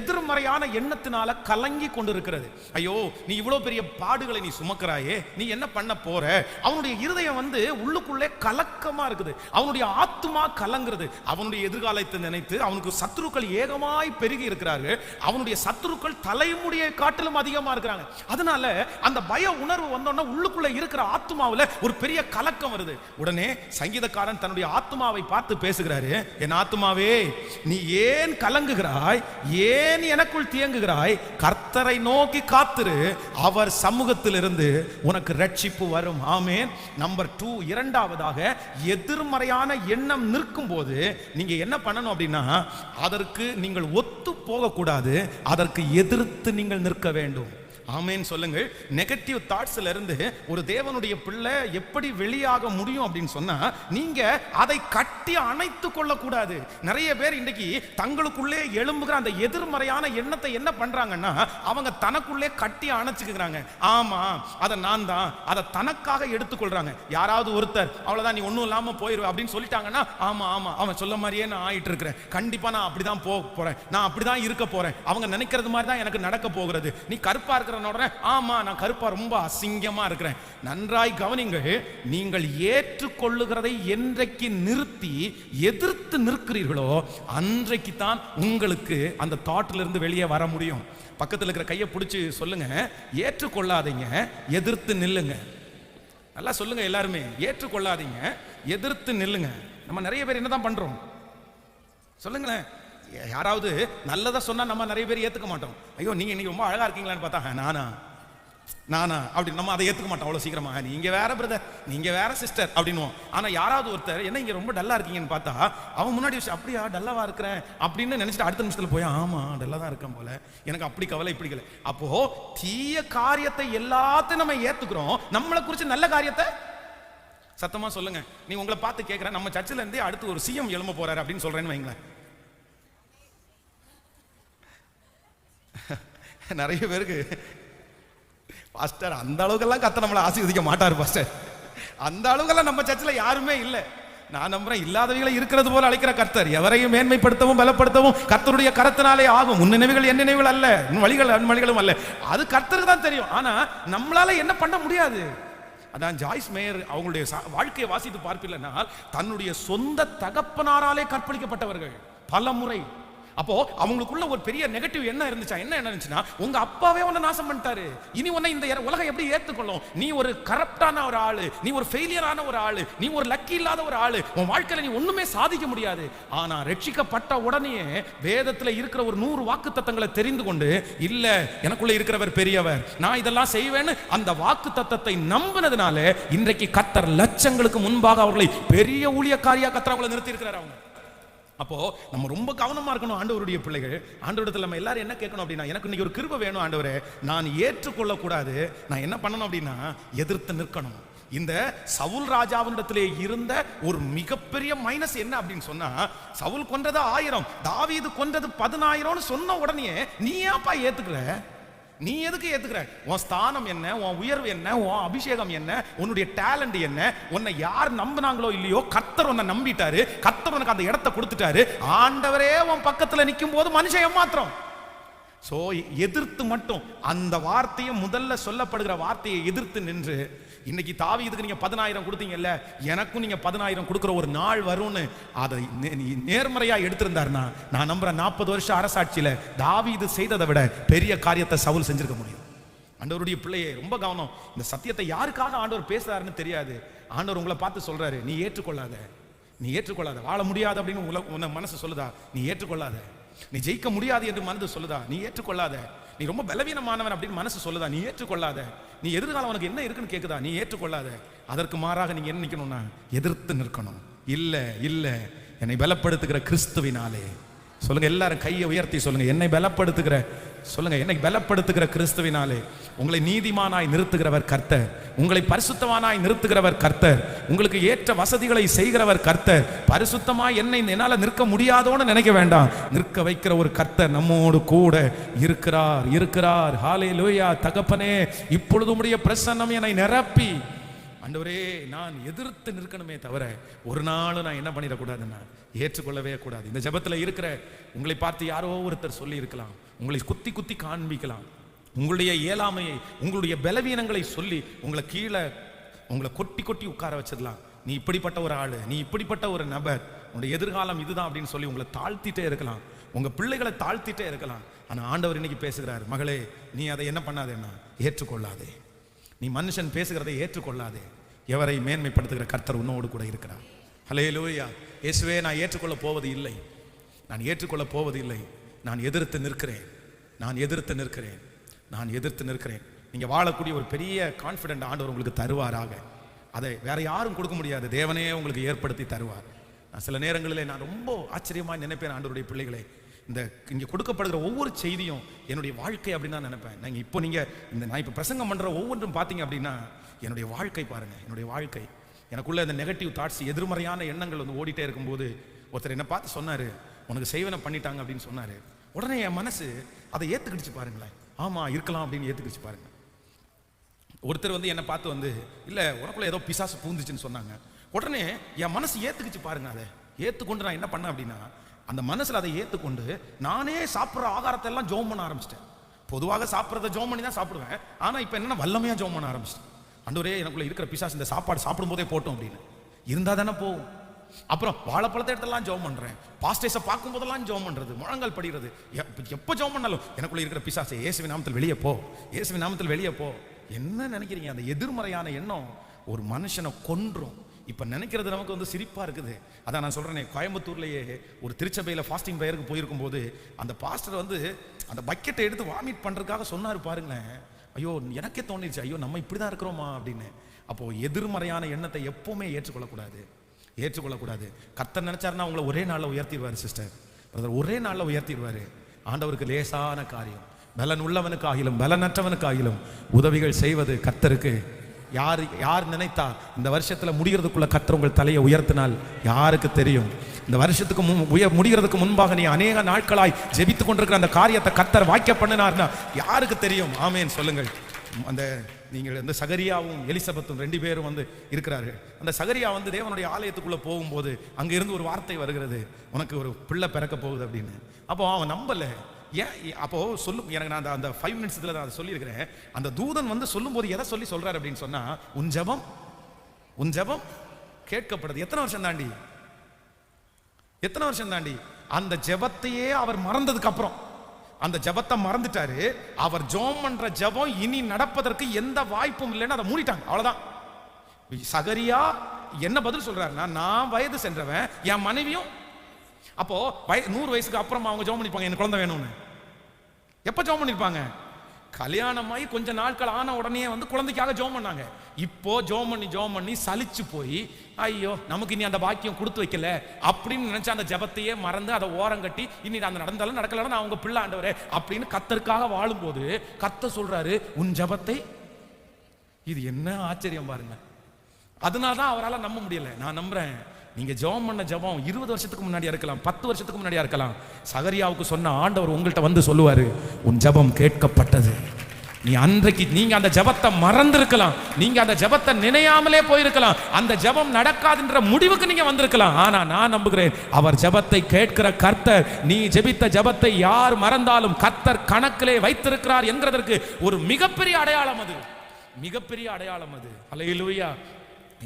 எதிர்மறையான எண்ணத்தினால கலங்கி கொண்டிருக்கிறது. ஐயோ, நீ இவ்வளவு பெரிய பாடுகளை நீ சுமக்கிறாயே, நீ என்ன பண்ண போற? அவனுடைய இருதயம் உள்ளுக்குள்ள கலக்கமா இருக்குது. அவனுடைய ஆத்துமா கலங்கிறது. அவனுடைய எதிர்காலத்தை நினைத்து அவனுக்கு சத்துருக்கள் ஏகமாய் பெருகி இருக்கிறார்கள். அவனுடைய சத்துருக்கள் தலைமுடியை காட்டிலும் அதிகமா இருக்கிறாங்க. அதனால அந்த பய உணர்வு வந்தோன்னா உள்ளுக்குள்ள இருக்கிற ஆத்துமாவில் ஒரு பெரிய கலக்கம் வருது. உடனே சங்கீதக்காரன் தன்னுடைய ஆத்துமாவை பார்த்து பேசுகிறாரு. என் ஆத்துமாவே நீ ஏன் கலங்குகிறாய், ஏன் எனக்குள் தியங்குகிறாய்? கர்த்தரை நோக்கி காத்திரு, அவர் சமூகத்திலிருந்து உனக்கு ரட்சிப்பு வரும். ஆமென். நம்பர் 2, இரண்டாவதாக எதிர்மறையான எண்ணம் நிற்கும் போது நீங்க என்ன பண்ணணும் அப்படின்னா, அதற்கு நீங்கள் ஒத்து போக கூடாது, அதற்கு எதிர்த்து நீங்கள் நிற்க வேண்டும். ஆமென் சொல்லுங்கள். நெகட்டிவ் தாட்ஸ்ல இருந்து ஒரு தேவனுடைய பிள்ளை எப்படி வெளியாக முடியும் அப்படின்னு சொன்னா, நீங்க அதை கட்டி அணைத்து கொள்ள கூடாது. நிறைய பேர் இன்றைக்கு தங்களுக்குள்ளே எழும்புகிற அந்த எதிர்மறையான எண்ணத்தை என்ன பண்றாங்கன்னா, அவங்க தனக்குள்ளே கட்டி அணைச்சுக்கிறாங்க. ஆமா, அதை நான் தான், அதை தனக்காக எடுத்துக்கொள்றாங்க. யாராவது ஒருத்தர் அவ்வளவுதான் நீ ஒன்றும் இல்லாம போயிரு அப்படின்னு சொல்லிட்டாங்கன்னா, ஆமா ஆமா அவன் சொல்ல மாதிரியே நான் ஆயிட்டு இருக்கிறேன், கண்டிப்பா நான் அப்படிதான் போக போறேன், நான் அப்படிதான் இருக்க போறேன், அவங்க நினைக்கிறது மாதிரி தான் எனக்கு நடக்க போகிறது. நீ கருப்பா இருக்கிற, ஆமா நான் கருப்பா ரொம்ப அசிங்கமா இருக்கிறேன். நன்றாய் கவனிங்கள். நீங்கள் ஏற்றுக்கொள்ளுகிறதை என்றைக்கு நிறுத்தி எதிர்த்து நிற்கிறீர்களோ அன்றைக்கு தான் உங்களுக்கு அந்த தாட்ல இருந்து வெளியே வர முடியும். பக்கத்தில் இருக்கிற கையை பிடிச்சு சொல்லுங்க, ஏற்றுக்கொள்ளாதீங்க, எதிர்த்து நில்லுங்க. நல்லா சொல்லுங்க எல்லாருமே, ஏற்றுக்கொள்ளாதீங்க, எதிர்த்து நில்லுங்க. நம்ம நிறைய பேர் என்னதான் பண்றோம் சொல்லுங்களேன். யாராவது நல்லதா சொன்னா நம்ம நிறைய பேர் ஏத்துக்க மாட்டோம். ஐயோ நீங்க இன்னைக்கு ரொம்ப அழகா இருக்கீங்களான்னு பார்த்தா, நானா அப்படி நம்ம அதை ஏத்துக்க மாட்டோம் அவ்வளவு சீக்கிரமா. நீங்க வேற பிரதர், நீங்க வேற சிஸ்டர் அப்படின்னுவோம். ஆனா யாராவது ஒருத்தர் என்ன இங்க ரொம்ப டல்லா இருக்கீங்கன்னு பார்த்தா, அவன் முன்னாடி அப்படியா டல்லாவா இருக்கிறேன் அப்படின்னு நினைச்சிட்டு அடுத்த நிமிஷத்துல போய் ஆமா டல்லா தான் இருக்கேன் போல, எனக்கு அப்படி கவலை இப்படி கவலை. அப்போ தீய காரியத்தை எல்லாத்தையும் நம்ம ஏத்துக்கிறோம், நம்மளை குறிச்சு நல்ல காரியத்தை சத்தமா சொல்லுங்க. நீ உங்களை பார்த்து கேட்கிறேன், நம்ம சர்ச்சில் இருந்தே அடுத்து ஒரு சிஎம் எழும்ப போறாரு அப்படின்னு சொல்றேன்னு வைங்களேன். நிறைய பேருக்கு பாஸ்டர் அந்த அளவுக்கெல்லாம் கத்த நம்மளை ஆசீர்வதிக்க மாட்டார் பாஸ்டர், அந்த அளவுக்கெல்லாம் நம்ம சர்ச்சில் யாருமே இல்லை. நான் நம்புறேன், இல்லாதவைகளை இருக்கிறது போல அழைக்கிற கர்த்தர் எவரையும் மேன்மைப்படுத்தவும் பலப்படுத்தவும் கர்த்தருடைய கரத்தினாலே ஆகும். உன் நினைவுகள் என் நினைவுகள் அல்ல, உன் வழிகள் என் வழிகளும் அல்ல, அது கர்த்தருக்கு தான் தெரியும். ஆனா நம்மளால என்ன பண்ண முடியாது. அதான் ஜாய்ஸ் மேயர் அவங்களுடைய வாழ்க்கையை வாசித்து பார்ப்பில்லைனால், தன்னுடைய சொந்த தகப்பனாராலே கற்பழிக்கப்பட்டவர்கள் பல முறை. அப்போ அவங்களுக்குள்ள ஒரு பெரிய நெகட்டிவ் என்ன இருந்துச்சா? என்ன இருந்துச்சுன்னா, உங்க அப்பாவே உன்னை நாசம் பண்ணிட்டாரு, இனி உன்னை இந்த உலகம் எப்படி ஏத்துக்கொள்ளும்? நீ ஒரு கரப்டான ஒரு ஆளு, நீ ஒரு ஃபெயிலியரான ஒரு ஆளு, நீ ஒரு லக்கி இல்லாத ஒரு ஆளு, உன் வாழ்க்கையில நீ ஒண்ணுமே சாதிக்க முடியாது. ஆனா ரட்சிக்கப்பட்ட உடனே வேதத்துல இருக்கிற ஒரு 100 வாக்குத்தத்தங்களை தெரிந்து கொண்டு, இல்ல எனக்குள்ள இருக்கிறவர் பெரியவர், நான் இதெல்லாம் செய்வேன்னு அந்த வாக்குத்தத்தத்தை நம்பினதுனால இன்றைக்கு கர்த்தர் லட்சங்களுக்கு முன்பாக அவர்களை பெரிய ஊழியக்காரியா கர்த்தர் அவங்களை நிறுத்தி இருக்கிறார். அவங்க அப்போ நம்ம ரொம்ப கவனமா இருக்கணும். ஆண்டவருடைய பிள்ளைகள், ஆண்டவரிடத்துல நம்ம எல்லாரும் என்ன கேட்கணும் அப்படின்னா, எனக்கு இன்னைக்கு ஒரு கிருபை வேணும் ஆண்டவரே, நான் ஏற்றுக்கொள்ள கூடாது, நான் என்ன பண்ணணும் அப்படின்னா எதிர்த்து நிற்கணும். இந்த சவுல் ராஜாவினிடத்திலே இருந்த ஒரு மிகப்பெரிய மைனஸ் என்ன அப்படின்னு சொன்னா, சவுல் கொன்றது 1000, தாவீது கொன்றது 10000 சொன்ன உடனே நீ ஏன்ப்பா ஏத்துக்கல? நீ எதுக்கு ஏத்துக்கிற? உன் ஸ்தானம் என்ன, உன் உயர்வு என்ன, உன் அபிஷேகம் என்ன, உன்னுடைய டேலண்ட் என்ன, உன்னை யார் நம்பினாங்களோ இல்லையோ கர்த்தர் உன்னை நம்பிட்டாரு, கர்த்தர் உனக்கு அந்த இடத்தை கொடுத்துட்டாரு. ஆண்டவரே உன் பக்கத்துல நிற்கும் போது மனுஷன் ஏமாத்திரம். சோ எதிர்த்து மட்டும் அந்த வார்த்தையை, முதல்ல சொல்லப்படுகிற வார்த்தையை எதிர்த்து நின்று, இன்னைக்கு தாவீதுக்கு நீங்க 10000 கொடுத்தீங்கல்ல, எனக்கும் நீங்க 10000 கொடுக்கிற ஒரு நாள் வரும்னு அதை நேர்மறையா எடுத்திருந்தாருன்னா, நான் நம்புறேன் 40 வருஷம் அரசாட்சியில தாவீது செய்ததை விட பெரிய காரியத்தை சவுல் செஞ்சிருக்க முடியும். ஆண்டவருடைய பிள்ளையே ரொம்ப கவனம். இந்த சத்தியத்தை யாருக்காக ஆண்டவர் பேசுறாருன்னு தெரியாது. ஆண்டவர் உங்களை பார்த்து சொல்றாரு, நீ ஏற்றுக்கொள்ளாத, நீ ஏற்றுக்கொள்ளாத, வாழ முடியாது அப்படின்னு உன்னை மனசு சொல்லுதா, நீ ஏற்றுக்கொள்ளாத. நீ ஜெயிக்க முடியாது என்று மனது சொல்லுதா, நீ ஏற்றுக்கொள்ளாத. நீ ரொம்ப பலவீனமானவன் அப்படின்னு மனசு சொல்லுதா, நீ ஏற்றுக்கொள்ளாத. நீ எதிர்காலம் உனக்கு என்ன இருக்குன்னு கேட்குதா, நீ ஏற்றுக்கொள்ளாத. அதற்கு மாறாக நீங்க என்ன நிற்கணும்னா எதிர்த்து நிற்கணும். இல்ல இல்ல, என்னை பலப்படுத்துகிற கிறிஸ்துவினாலே. சொல்லுங்க எல்லாரும் கையை உயர்த்தி சொல்லுங்க, என்னை பலப்படுத்துகிற, சொல்லுங்க என்னை பலப்படுத்துகிற கிறிஸ்துவினாலே. உங்களை நீதிமானாய் நிறுத்துகிறவர் கர்த்தர், உங்களை பரிசுத்தமானாய் நிறுத்துகிறவர் கர்த்தர், உங்களுக்கு ஏற்ற வசதிகளை செய்கிறவர் கர்த்தர். பரிசுத்தமாய் என்னை என்னால நிற்க முடியாதோன்னு நினைக்க வேண்டாம், நிற்க வைக்கிற ஒரு கர்த்தர் நம்மோடு கூட இருக்கிறார் இருக்கிறார். ஹல்லேலூயா. தகப்பனே, இப்பொழுது உம்முடைய பிரசன்னம் என்னை நிரப்பி, ஆண்டவரே நான் எதிர்த்து நிற்கணுமே தவிர ஒரு நாள் நான் என்ன பண்ணிடக்கூடாதுன்னா ஏற்றுக்கொள்ளவே கூடாது. இந்த ஜெபத்தில் இருக்கிற உங்களை பார்த்து யாரோ ஒருத்தர் சொல்லி இருக்கலாம், உங்களை குத்தி குத்தி காண்பிக்கலாம், உங்களுடைய இயலாமையை, உங்களுடைய பலவீனங்களை சொல்லி உங்களை கீழே, உங்களை கொட்டி கொட்டி உட்கார வச்சிடலாம். நீ இப்படிப்பட்ட ஒரு ஆளு, நீ இப்படிப்பட்ட ஒரு நபர், உங்களுடைய எதிர்காலம் இதுதான் அப்படின்னு சொல்லி உங்களை தாழ்த்திட்டே இருக்கலாம், உங்க பிள்ளைகளை தாழ்த்திட்டே இருக்கலாம். ஆனா ஆண்டவர் இன்னைக்கு பேசுகிறார், மகளே நீ அதை என்ன பண்ணாதேன்னா ஏற்றுக்கொள்ளாதே. நீ மனுஷன் பேசுகிறதை ஏற்றுக்கொள்ளாதே. எவரை மேன்மைப்படுத்துகிற கர்த்தர் உன்னோடு கூட இருக்கிறார். ஹல்லேலூயா. இயேசுவே, நான் ஏற்றுக்கொள்ள போவது இல்லை, நான் ஏற்றுக்கொள்ள போவது இல்லை, நான் எதிர்த்து நிற்கிறேன், நான் எதிர்த்து நிற்கிறேன், நான் எதிர்த்து நிற்கிறேன். நீங்க வாழக்கூடிய ஒரு பெரிய கான்ஃபிடென்ட் ஆண்டவர் உங்களுக்கு தருவாராக. அதை வேற யாரும் கொடுக்க முடியாது, தேவனே உங்களுக்கு ஏற்படுத்தி தருவார். நான் சில நேரங்களில் நான் ரொம்ப ஆச்சரியமாக நினைப்பேன், ஆண்டவருடைய பிள்ளைகளே, இந்த இங்கே கொடுக்கப்படுகிற ஒவ்வொரு செய்தியும் என்னுடைய வாழ்க்கை அப்படின்னு தான் நினைப்பேன். நீங்கள் இப்போ நான் இப்போ பிரசங்கம் பண்ணுற ஒவ்வொன்றும் பார்த்தீங்க அப்படின்னா என்னுடைய வாழ்க்கை பாருங்க, என்னுடைய வாழ்க்கை. எனக்குள்ள இந்த நெகட்டிவ் தாட்ஸ், எதிர்மறையான எண்ணங்கள் வந்து ஓடிட்டே இருக்கும்போது ஒருத்தர் என்னை பார்த்து சொன்னார், உனக்கு செய்வனை பண்ணிட்டாங்க அப்படின்னு சொன்னார். உடனே என் மனசு அதை ஏற்றுக்கிடுச்சு பாருங்களேன். ஆமாம் இருக்கலாம் அப்படின்னு ஏற்றுக்கிடுச்சு பாருங்க. ஒருத்தர் வந்து என்னை பார்த்து வந்து, இல்லை உனக்குள்ள ஏதோ பிசாசு பூந்துச்சுன்னு சொன்னாங்க. உடனே என் மனசு ஏற்றுக்கிச்சு பாருங்க. அதை ஏற்றுக்கொண்டு நான் என்ன பண்ணேன் அப்படின்னா, அந்த மனசில் அதை ஏற்றுக்கொண்டு நானே சாப்பிட்ற ஆகாரத்தை எல்லாம் ஜோம் பண்ண ஆரம்பிச்சிட்டேன். பொதுவாக சாப்பிட்றத ஜோம் பண்ணி தான் சாப்பிடுவேன், ஆனால் இப்போ என்னென்னா வல்லமையாக ஜோம் பண்ண ஆரம்பிச்சிட்டேன். ஆண்டவரே, எனக்குள்ள இருக்கிற பிசாசு இந்த சாப்பாடு சாப்பிடும் போதே போட்டோம் அப்படின்னு இருந்தால் தானே போகும். அப்புறம் வாழைப்பழத்தை இடத்தெல்லாம் ஜோம் பண்ணுறேன், பாஸ்டேஸை பார்க்கும் போதெல்லாம் ஜோம் பண்ணுறது, முழங்கால் படிக்கிறது, எப்போ ஜோம் பண்ணாலும் எனக்குள்ள இருக்கிற பிசாசை இயேசுவின் நாமத்தில் வெளியே போ, இயேசுவின் நாமத்தில் வெளியே போ. என்ன நினைக்கிறீங்க? அந்த எதிர்மறையான எண்ணம் ஒரு மனுஷனை கொன்றும். இப்போ நினைக்கிறது நமக்கு வந்து சிரிப்பாக இருக்குது. அதான் நான் சொல்கிறேனே, கோயம்புத்தூர்லேயே ஒரு திருச்சபையில் ஃபாஸ்டிங் ப்ரேயருக்கு போயிருக்கும் போது அந்த பாஸ்டர் வந்து அந்த பக்கெட்டை எடுத்து வாமிட் பண்ணுறதுக்காக சொன்னார் பாருங்களேன். ஐயோ, எனக்கே தோணிடுச்சு, ஐயோ நம்ம இப்படி தான் இருக்கிறோமா அப்படின்னு. அப்போது எதிர்மறையான எண்ணத்தை எப்போவுமே ஏற்றுக்கொள்ளக்கூடாது, ஏற்றுக்கொள்ளக்கூடாது. கர்த்தர் நினைச்சாருன்னா உங்களை ஒரே நாளில் உயர்த்திடுவார் சிஸ்டர், பிரதர், ஒரே நாளில் உயர்த்திடுவார். ஆண்டவருக்கு லேசான காரியம். பலன் உள்ளவனுக்காகிலும் பலனற்றவனுக்காகிலும் உதவிகள் செய்வது கர்த்தருக்கு. யார் நினைத்தா இந்த வருஷத்துல முடிகிறதுக்குள்ள கர்த்தர் உங்கள் தலையை உயர்த்தினால் யாருக்கு தெரியும்? இந்த வருஷத்துக்கு முடிகிறதுக்கு முன்பாக நீ அநேக நாட்களாய் ஜெபித்து கொண்டிருக்கிற அந்த காரியத்தை கர்த்தர் வாக்கிய பண்ணினார்னா யாருக்கு தெரியும்? ஆமேன் சொல்லுங்கள். அந்த நீங்கள் இந்த சகரியாவும் எலிசபெத்தும் 2 பேரும் வந்து இருக்கிறார்கள். அந்த சகரியா வந்து தேவனுடைய ஆலயத்துக்குள்ள போகும்போது அங்க இருந்து ஒரு வார்த்தை வருகிறது, உனக்கு ஒரு பிள்ளை பிறக்க போகுது அப்படின்னு. அப்போ அவன் நம்பல. ஏன்? அப்போ சொல்லும், எனக்கு நான் அந்த 5 minutes இதில் தான் அதை சொல்லியிருக்கிறேன். அந்த தூதன் வந்து சொல்லும் போது எதை சொல்றாரு அப்படின்னு சொன்னா, உன் ஜெபம் கேட்கப்படுது. எத்தனை வருஷம் தாண்டி அந்த ஜெபத்தையே அவர் மறந்ததுக்கு அப்புறம், அந்த ஜெபத்தை மறந்துட்டாரு. அவர் ஜெபம் பண்ற ஜெபம் இனி நடப்பதற்கு எந்த வாய்ப்பும் இல்லைன்னு அதை மூடிட்டாங்க. அவ்வளவுதான். சகரியா என்ன பதில் சொல்றாருன்னா, நான் வயது சென்றவன், என் மனைவியும். அப்போ 100 வயசுக்கு அப்புறமா அவங்க ஜெபம் பண்ணிப்பாங்க எனக்கு குழந்தை வேணும்னு. எப்ப ஜெபம் பண்ணிருப்பாங்க? கல்யாணமாயி கொஞ்ச நாட்கள் ஆன உடனே குழந்தைக்காக ஜெபம் பண்ணாங்க. இப்போ ஜெபம் பண்ணி சலிச்சு போய், ஐயோ நமக்கு இனி அந்த பாக்கியம் கொடுத்து வைக்கல அப்படின்னு நினைச்ச அந்த ஜெபத்தையே மறந்து அதை ஓரம் கட்டி, இனி அந்த நடந்தாலும் நடக்கலன்னு நான் உங்க பிள்ளை ஆண்டவரே அப்படின்னு கர்த்தருக்காக வாழும்போது கர்த்தர் சொல்றாரு, உன் ஜெபத்தை. இது என்ன ஆச்சரியம் பாருங்க. அதனாலதான் அவரால் நம்ப முடியல. நான் நம்புறேன், நீங்க ஜெபம் பண்ண ஜெபம் 20 வருஷத்துக்கு முன்னாடியா இருக்கலாம், 10 வருஷத்துக்கு முன்னாடியா இருக்கலாம். சகரியாவுக்கு சொன்ன ஆண்டவர் உங்கள்கிட்ட சொல்லுவாரு, உன் ஜெபம் கேட்கப்பட்டது. நீ அன்றைக்கு நீங்க அந்த ஜெபத்தை மறந்திருக்கலாம், நீங்க அந்த ஜெபத்தை நினையாமலே போயிருக்கலாம், அந்த ஜெபம் நடக்காதுன்ற முடிவுக்கு நீங்க வந்திருக்கலாம். ஆனா நான் நம்புகிறேன், அவர் ஜெபத்தை கேட்கிற கர்த்தர், நீ ஜெபித்த ஜெபத்தை யார் மறந்தாலும் கர்த்தர் கணக்கிலே வைத்திருக்கிறார் என்கிறதற்கு ஒரு மிகப்பெரிய அடையாளம் அது, மிகப்பெரிய அடையாளம் அது. அல்லேலூயா.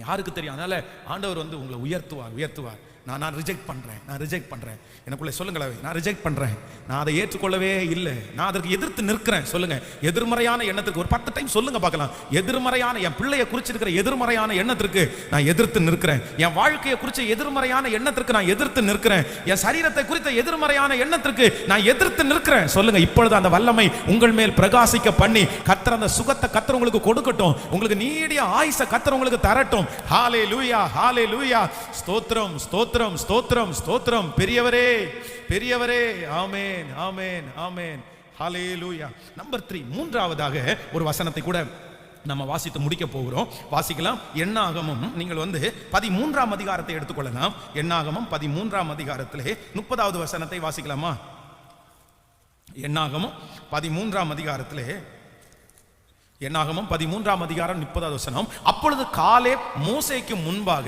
யாருக்கு தெரியும்? அதனால ஆண்டவர் உங்களை உயர்த்துவார். நான் ரிஜெக்ட் பண்றேன். எனக்குள்ள சொல்லுங்களேன், நான் ரிஜெக்ட் பண்றேன், நான் அதை ஏற்றுக்கொள்ளவே இல்லை, நான் அதற்கு எதிர்த்து நிற்கிறேன். சொல்லுங்க, எதிர்மறையான எண்ணத்துக்கு ஒரு 10 டைம் சொல்லுங்க பார்க்கலாம். எதிர்மறையான, என் பிள்ளையை குறிச்சிருக்கிற எதிர்மறையான எண்ணத்திற்கு நான் எதிர்த்து நிற்கிறேன். என் வாழ்க்கையை குறித்த எதிர்மறையான எண்ணத்திற்கு நான் எதிர்த்து நிற்கிறேன். என் சரீரத்தை குறித்த எதிர்மறையான எண்ணத்திற்கு நான் எதிர்த்து நிற்கிறேன். சொல்லுங்க, இப்பொழுது அந்த வல்லமை உங்கள் மேல் பிரகாசிக்க பண்ணி கர்த்தர் அந்த சுகத்தை கர்த்தர் உங்களுக்கு கொடுக்கட்டும். உங்களுக்கு நீடிய ஆயுசை கர்த்தர் உங்களுக்கு தரட்டும். ஹல்லேலூயா, ஹல்லேலூயா. ஸ்தோத்திரம், ஸ்தோத்திரம், ஸ்தோத்திரம், ஸ்தோத்திரம். பெரியவரே, பெரியவரே. ஆமென், ஆமென், ஆமென். ஹல்லேலூயா. நம்பர் 3, மூன்றாவதாக ஒரு வசனத்தை கூட நம்ம வாசித்து முடிக்க போகிறோம். வாசிக்கலாம். எண்ணாகமம், நீங்கள் 13ஆம் அதிகாரத்தை எடுத்துக்கொள்ளலாம். எண்ணாகமம் 13ஆம் அதிகாரத்திலே 30வது வசனத்தை வாசிக்கலாமா? எண்ணாகமம் 13ஆம் அதிகாரத்திலே, எண்ணாகமம் 13ஆம் அதிகாரம் 30வது வசனம். அப்பொழுது காலேப் மோசேக்கு முன்பாக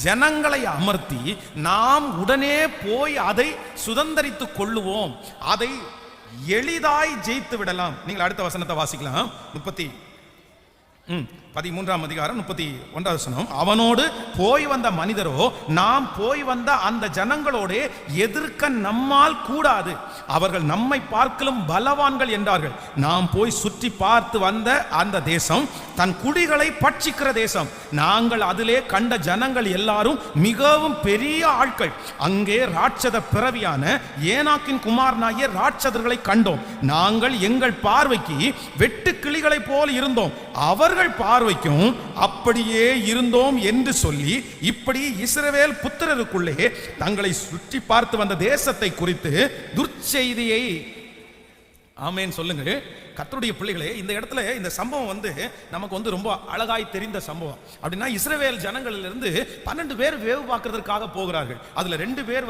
ஜனங்களை அமர்த்தி, நாம் உடனே போய் அதை சுதந்தரித்துக் கொள்ளுவோம், அதை எளிதாய் ஜெயித்து விடலாம். நீங்கள் அடுத்த வசனத்தை வாசிக்கலாம். 13ஆம் அதிகாரம் 31வது வசனம். அவனோடு போய் வந்த மனிதரோ, நாம் போய் வந்த அந்த ஜனங்களோடு எதிர்க்க நம்மால் கூடாது, அவர்கள் நம்மை பார்க்கலும் பலவான்கள் என்றார்கள். நாம் போய் சுற்றி பார்த்து வந்த அந்த தேசம் தன் குடிகளை பட்சிக்கிற தேசம். நாங்கள் அதிலே கண்ட ஜனங்கள் எல்லாரும் மிகவும் பெரிய ஆட்கள். அங்கே ராட்சத பிறவியான ஏனாக்கின் குமாரனாகிய ராட்சதர்களை கண்டோம். நாங்கள் எங்கள் பார்வைக்கு வெட்டு கிளிகளை போல் இருந்தோம், அவர்கள் பார்வைக்கும் அப்படியே இருந்தோம் என்று சொல்லி, இப்படி இஸ்ரவேல் புத்திரருக்குள்ளே தங்களை சுற்றி பார்த்து வந்த தேசத்தை குறித்து துர்ச்செய்தியை. ஆமென் சொல்லுங்க. கர்த்தருடைய பிள்ளைகளே, இந்த இடத்துல இந்த சம்பவம் நமக்கு ரொம்ப அழகாய் தெரிந்த சம்பவம். அப்படின்னா இஸ்ரவேல் ஜனங்களிலிருந்து 12 பேர் வேவு பார்க்கிறதுக்காக போகிறார்கள். அதுல 2 பேர்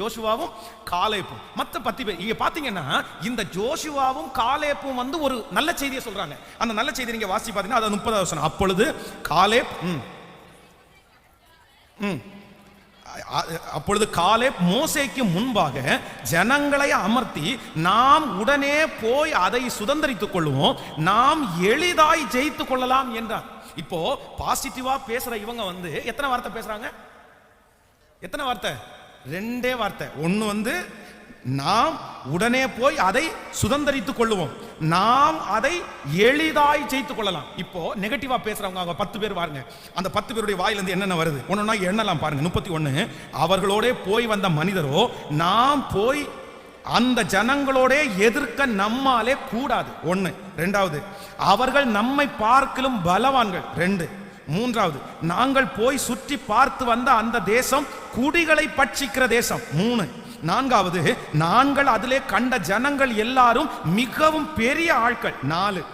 ஜோஷுவாவும் காலேப்பும், மற்ற 10 பேர். இங்க பாத்தீங்கன்னா இந்த ஜோஷுவாவும் காலேப்பும் ஒரு நல்ல செய்தியை சொல்றாங்க. அந்த நல்ல செய்தி நீங்க வாசி பாத்தீங்கன்னா அது 30வது வசனம். அப்பொழுது காலேப் அப்பொழுது காலேப் மோசேக்கு முன்பாக ஜனங்களை அமர்த்தி, நாம் உடனே போய் அதை சுதந்தரித்துக் கொள்வோம், நாம் எளிதாய் ஜெயித்துக் கொள்ளலாம் என்றார். இப்போ பாசிட்டிவா பேசுற இவங்க எத்தனை வார்த்தை பேசுறாங்க? எத்தனை வார்த்தை? 2 வார்த்தை. ஒன்னு நாம் உடனே போய் அதை சுதந்தரித்துக் கொள்ளுவோம், நாம் அதை எளிதாய் ஜெயித்துக் கொள்ளலாம். இப்போ நெகட்டிவா பேசுறவங்க அவங்க 10 பேர் பாருங்க. அந்த 10 பேருடைய வாயிலிருந்து என்னென்ன வருது ஒன்னொன்னா எண்ணலாம் பாருங்க. 31. அவர்களோட போய் வந்த மனிதரோ, நாம் போய் அந்த ஜனங்களோட எதிர்க்க நம்மாலே கூடாது. 1. 2வது, அவர்கள் நம்மை பார்க்கலும் பலவான்கள். 2. 3வது, நாங்கள் போய் சுற்றி பார்த்து வந்த அந்த தேசம் குடிகளை பட்சிக்கிற தேசம். 3. 4வது, நாங்கள் அதிலே கண்ட ஜனங்கள் எல்லாரும் மிகவும் பெரிய ஆட்கள். 4.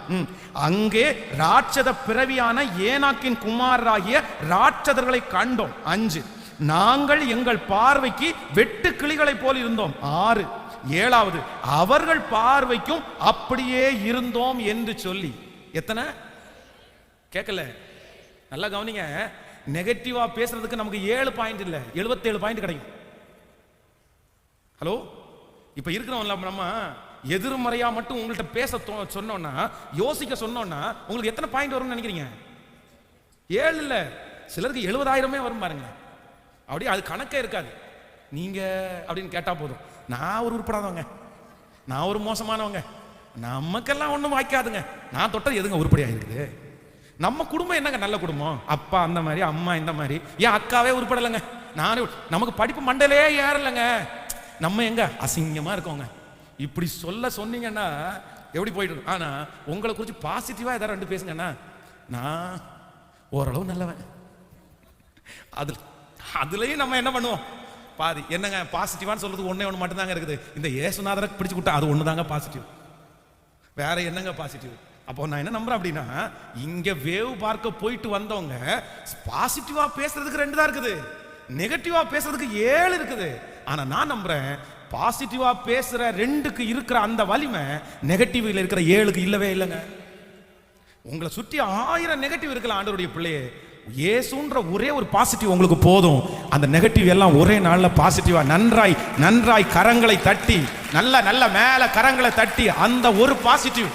அங்கே ராட்சத பிறவியான ஏனாக்கின் குமாரராகிய ராட்சதர்களை கண்டோம். 5. நாங்கள் எங்கள் பார்வைக்கு வெட்டு கிளிகளை போல் இருந்தோம். 6. 7வது, அவர்கள் பார்வைக்கும் அப்படியே இருந்தோம் என்று சொல்லி. எத்தனை? கேட்கல, நல்லா கவனிங்க. நெகட்டிவா பேசுறதுக்கு நமக்கு 7 பாயிண்ட் இல்ல, 77 பாயிண்ட் கிடைக்கும். ஹலோ, இப்ப இருக்கிறவங்க நம்ம எதிர்மறையா மட்டும் உங்கள்கிட்ட பேச சொன்னோம்னா, யோசிக்க சொன்னோம்னா உங்களுக்கு எத்தனை பாயிண்ட் வரும்னு நினைக்கிறீங்க? 7 இல்ல, சிலருக்கு 70,000 வரும் பாருங்க. அப்படி அது கணக்கே இருக்காது. நீங்க அப்படின்னு கேட்டா போதும், நான் ஒரு உருப்படாதவங்க, நான் ஒரு மோசமானவங்க, நமக்கெல்லாம் ஒன்றும் வாய்க்காதுங்க, நான் தொட்டது எதுங்க உருப்படியாக இருக்குது? நம்ம குடும்பம் என்னங்க நல்ல குடும்பம், அப்பா அந்த மாதிரி, அம்மா இந்த மாதிரி, என் அக்காவே உருப்படலைங்க, நானே, நமக்கு படிப்பு மண்டலே ஏறலைங்க, நம்ம எங்க அசிங்கமா இருக்கோங்க. இப்படி சொன்னீங்கன்னா எப்படி போயிட்டு இருக்கு? ஆனா உங்களை குறித்து பாசிட்டிவா ஏதாவது ரெண்டு பேசுங்கன்னா, நான் ஓரளவு நல்லவன், அதுலயும் நம்ம என்ன பண்ணுவோம், பாதி என்னங்க பாசிட்டிவான்னு சொல்றது ஒன்னே ஒன்று மட்டும்தாங்க இருக்குது, இந்த ஏசுநாதரை பிடிச்சு விட்டா அது ஒண்ணுதாங்க பாசிட்டிவ், வேற என்னங்க பாசிட்டிவ்? அப்போ நான் என்ன நம்புறேன் அப்படின்னா, இங்க வேவ் பார்க்க போயிட்டு வந்தவங்க பாசிட்டிவா பேசுறதுக்கு 2 தான் இருக்குது, நெகட்டிவா பேசுறதுக்கு 7 இருக்குது. ஆனா நான் நம்புறேன், பாசிட்டிவா பேசுற 2க்கு இருக்கிற அந்த வலிமை நெகட்டிவ்ல இருக்கிற 7க்கு இல்லவே இல்லைங்க. உங்களை சுற்றி 1000 நெகட்டிவ் இருக்கலாம், ஆண்டவருடைய பிள்ளையே, இயேசுன்ற ஒரே ஒரு பாசிட்டிவ் உங்களுக்கு போதும். அந்த நெகட்டிவ் எல்லாம் ஒரே நாள்ல பாசிட்டிவா நன்றாய் நன்றாய் கரங்களை தட்டி, நல்ல நல்ல மேல கரங்களை தட்டி, அந்த ஒரு பாசிட்டிவ்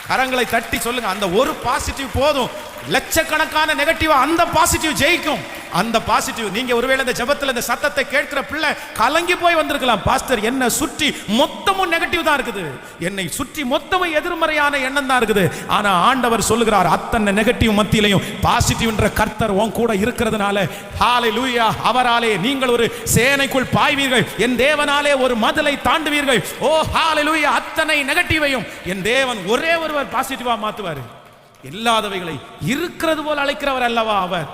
கரங்களை தட்டி சொல்லுங்க, அந்த ஒரு பாசிட்டிவ் போதும். லட்சக்கணக்கான நெகட்டிவ் அந்த பாசிட்டிவ் ஜெயிக்கும். அந்த பாசிட்டிவ், நீங்க ஒருவேளை இந்த ஜெபத்துல இந்த சத்தத்தை கேட்கிற பிள்ளை கலங்கி போய் வந்திருக்கலாம், பாஸ்டர் என்ன சுற்றி மொத்தமும் நெகட்டிவ் தான் இருக்குது, என்னை சுற்றி மொத்தமும் எதிர்மறையான எண்ணம் தான் இருக்குது. ஆனா ஆண்டவர் சொல்லுகிறார், அத்தனை நெகட்டிவ் மத்தியிலையும் பாசிட்டிவ்ன்ற கர்த்தர் உன் கூட இருக்கிறதுனால, ஹalleluya, அவராலே நீங்கள் ஒரு சேனைக்குள் பாய்வீர்கள், என் தேவனாலே ஒரு மதிலை தாண்டுவீர்கள். ஓ ஹalleluya, அத்தனை நெகட்டிவையும் என் தேவன் ஒரே ஒருவர் பாசிட்டிவா மாத்துவார். இல்லாதவைகளை இருக்கிறது போல அழைக்கிறவர் அல்லவா அவர்,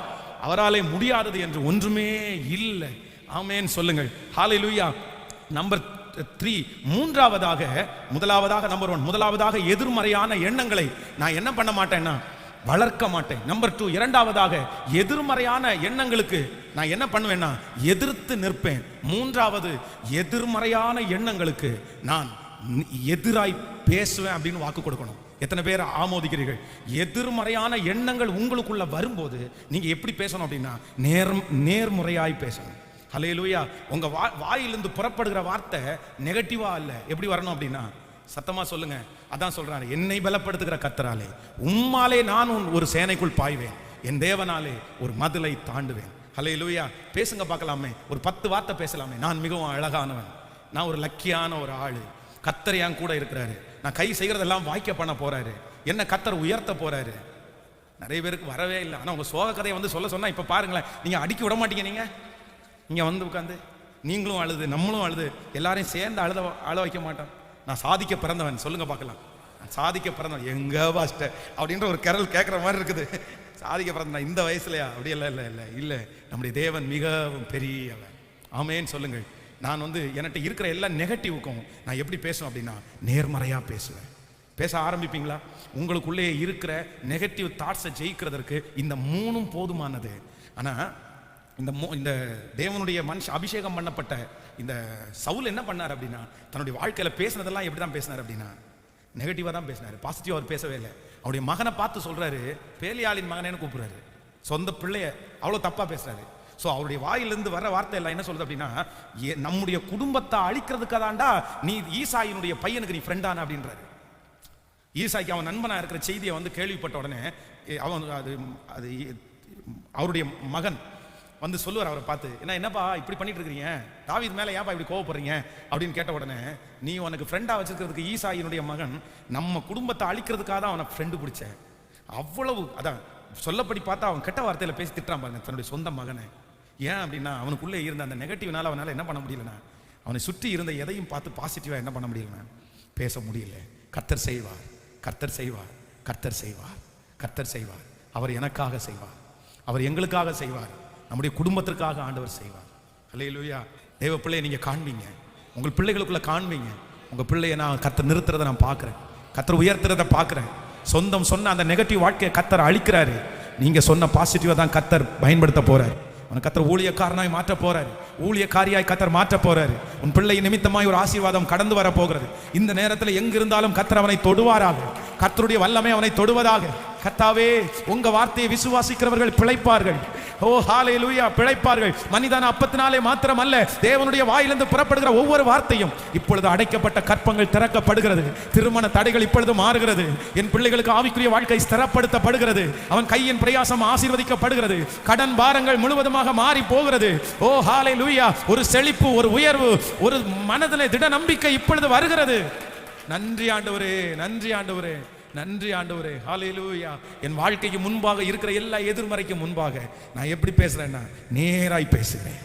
அவராலே முடியாதது என்று ஒன்றுமே இல்லை. ஆமென் சொல்லுங்கள், ஹalleluya. நம்பர் 3, முதலாவதாக நம்பர் 1, முதலாவதாக எதிர்மறையான எண்ணங்களை நான் என்ன பண்ண மாட்டேன்னா வளர்க்க மாட்டேன். நம்பர் 2, இரண்டாவதாக எதிர்மறையான எண்ணங்களுக்கு நான் என்ன பண்ணுவேன்னா எதிர்த்து நிற்பேன். மூன்றாவது, எதிர்மறையான எண்ணங்களுக்கு நான் எதிராய் பேசுவேன் அப்படின்னு வாக்கு கொடுக்கணும். எத்தனை பேர் ஆமோதிக்கிறீர்கள்? எதிர்மறையான எண்ணங்கள் உங்களுக்குள்ள வரும்போது நீங்க எப்படி பேசணும் அப்படின்னா நேர்முறையாய் பேசணும். ஹல்லேலூயா. உங்க வாயிலிருந்து புறப்படுகிற வார்த்தை நெகட்டிவா அல்ல. எப்படி வரணும் அப்படின்னா சத்தமா சொல்லுங்க. அதான் சொல்றாரு, என்னை பலப்படுத்துகிற கர்த்தராலே உம்மாலே நான் ஒரு சேனைக்குள் பாய்வேன், என் தேவனாலே ஒரு மதிலை தாண்டுவேன். ஹல்லேலூயா. பேசுங்க பார்க்கலாமே, ஒரு 10 வார்த்தை பேசலாமே. நான் மிகவும் அழகானவன், நான் ஒரு லக்கியான ஒரு ஆளு, கர்த்தர் என் கூட இருக்கிறாரு, நான் கை செய்கிறதெல்லாம் வாய்க்க பண்ண போறாரு, என்ன கர்த்தர் உயர்த்த போறாரு. நிறைய பேருக்கு வரவே இல்லை. ஆனால் உங்க சோக கதையை வந்து சொன்னா இப்போ பாருங்களேன், நீங்க அடிக்க விட மாட்டீங்க. நீங்க வந்து உட்காந்து நீங்களும் அழுது நம்மளும் அழுது எல்லாரையும் சேர்ந்து அழ வைக்க மாட்டோம். நான் சாதிக்க பிறந்தவன், சொல்லுங்க பார்க்கலாம். நான் சாதிக்க பிறந்தவன், எங்க பாஸ்டர் அப்படின்ற ஒரு கரல் கேட்குற மாதிரி இருக்குது. சாதிக்க பிறந்தவன் இந்த வயசுலையா? அப்படி இல்லை இல்லை இல்லை இல்லை. நம்முடைய தேவன் மிகவும் பெரியவன். ஆமேன்னு சொல்லுங்கள். நான் வந்து என்கிட்ட இருக்கிற எல்லா நெகட்டிவுக்கும் நான் எப்படி பேசுவேன் அப்படின்னா நேர்மறையா பேசுவேன். பேச ஆரம்பிப்பீங்களா? உங்களுக்குள்ளே இருக்கிற நெகட்டிவ் தாட்ஸை ஜெயிக்கிறதற்கு இந்த 3 போதுமானது. ஆனா இந்த தேவனுடைய அபிஷேகம் பண்ணப்பட்ட இந்த சவுல் என்ன பண்ணார் அப்படின்னா, தன்னுடைய வாழ்க்கையில பேசினதெல்லாம் எப்படி தான் பேசினார் அப்படின்னா நெகட்டிவா தான் பேசினார், பாசிட்டிவா அவர் பேசவே இல்லை. அவருடைய மகனை பார்த்து சொல்றாரு, பேலியாளின் மகனேன்னு கூப்பிடுறாரு, சொந்த பிள்ளைய அவ்வளவு தப்பா பேசுறாரு. ஸோ அவருடைய வாயிலிருந்து வர வார்த்தை எல்லாம் என்ன சொல்றது அப்படின்னா, நம்முடைய குடும்பத்தை அழிக்கிறதுக்கு தாண்டா நீ ஈசாயினுடைய பையனுக்கு நீ ஃப்ரெண்டான அப்படின்றாரு. ஈசாய்க்கு அவன் நண்பனா இருக்கிற செய்தியை வந்து கேள்விப்பட்ட உடனே அவன் அது அவருடைய மகன் வந்து சொல்லுவார் அவரை பார்த்து, என்னப்பா இப்படி பண்ணிட்டு இருக்கிறீங்க, தாவீது மேலே ஏப்பா இப்படி கோவப்படுறீங்க அப்படின்னு கேட்ட உடனே, நீ உனக்கு ஃப்ரெண்டா வச்சிருக்கிறதுக்கு ஈசாயினுடைய மகன் நம்ம குடும்பத்தை அழிக்கிறதுக்காக தான் அவனை ஃப்ரெண்டு பிடிச்ச. அவ்வளவு அதான் சொல்லப்படி பார்த்தா அவன் கெட்ட வார்த்தையில பேசி திட்டான் பாருங்க தன்னுடைய சொந்த மகனை. ஏன் அப்படின்னா அவனுக்குள்ளே இருந்த அந்த நெகட்டிவ்னால அவனால் என்ன பண்ண முடியலன்னா, அவனை சுற்றி இருந்த எதையும் பார்த்து பாசிட்டிவா என்ன பண்ண முடியலன்னா பேச முடியல. கர்த்தர் செய்வார், கர்த்தர் செய்வார், கர்த்தர் செய்வார், கர்த்தர் செய்வார். அவர் எனக்காக செய்வார், அவர் எங்களுக்காக செய்வார், நம்முடைய குடும்பத்திற்காக ஆண்டவர் செய்வார். அல்லேலூயா. தேவ பிள்ளையை நீங்க காண்பீங்க, உங்கள் பிள்ளைகளுக்குள்ள காண்பீங்க. உங்க பிள்ளையை நான் கர்த்தர் நிறுத்துறதை நான் பார்க்கிறேன், கர்த்தர் உயர்த்துறதை பார்க்கிறேன். சொந்தம் சொன்ன அந்த நெகட்டிவ் வாழ்க்கையை கர்த்தர் அழிக்கிறாரு. நீங்க சொன்ன பாசிட்டிவா தான் கர்த்தர் பயன்படுத்த போறாரு. உனக்கு கர்த்தர் ஊழியக்காரனாய் மாற்ற போறாரு, ஊழியக்காரியாய் கர்த்தர் மாற்ற போறாரு. உன் பிள்ளை நிமித்தமாய் ஒரு ஆசீர்வாதம் கடந்து வர போகிறது. இந்த நேரத்தில் எங்கிருந்தாலும் கர்த்தர் அவனை தொடுவாராக, கர்த்தருடைய வல்லமை அவனை தொடுவதாக. கர்த்தாவே, உங்க வார்த்தையை விசுவாசிக்கிறவர்கள் பிழைப்பார்கள். ஓ ஓ ஹalleluya, பிழைப்பார்கள். மனிதன் அப்பத்தினாலே மாத்திரமல்ல, தேவனுடைய வாயிலிருந்து புறப்படுகிற ஒவ்வொரு வார்த்தையும். இப்பொழுது அடைக்கப்பட்ட கற்பங்கள் திறக்கப்படுகிறது. திருமண தடைகள் இப்பொழுது மாறுகிறது. என் பிள்ளைகளுக்கு ஆவிக்குரிய வாழ்க்கை ஸ்திரப்படுத்தப்படுகிறது. அவன் கையின் பிரயாசம் ஆசீர்வதிக்கப்படுகிறது. கடன் பாரங்கள் முழுவதுமாக மாறி போகிறது. ஓ ஹalleluya, ஒரு செழிப்பு, ஒரு உயர்வு, ஒரு மனதிலே திட நம்பிக்கை இப்பொழுது வருகிறது. நன்றி ஆண்டவரே, நன்றி ஆண்டவரே, நன்றி ஆண்டவரே, ஹalleluya. என் வாழ்க்கைக்கு முன்பாக இருக்கிற எல்லா எதிர்மறைக்கு முன்பாக நான் எப்படி பேசுறேன்னா, நேராய் பேசுகிறேன்,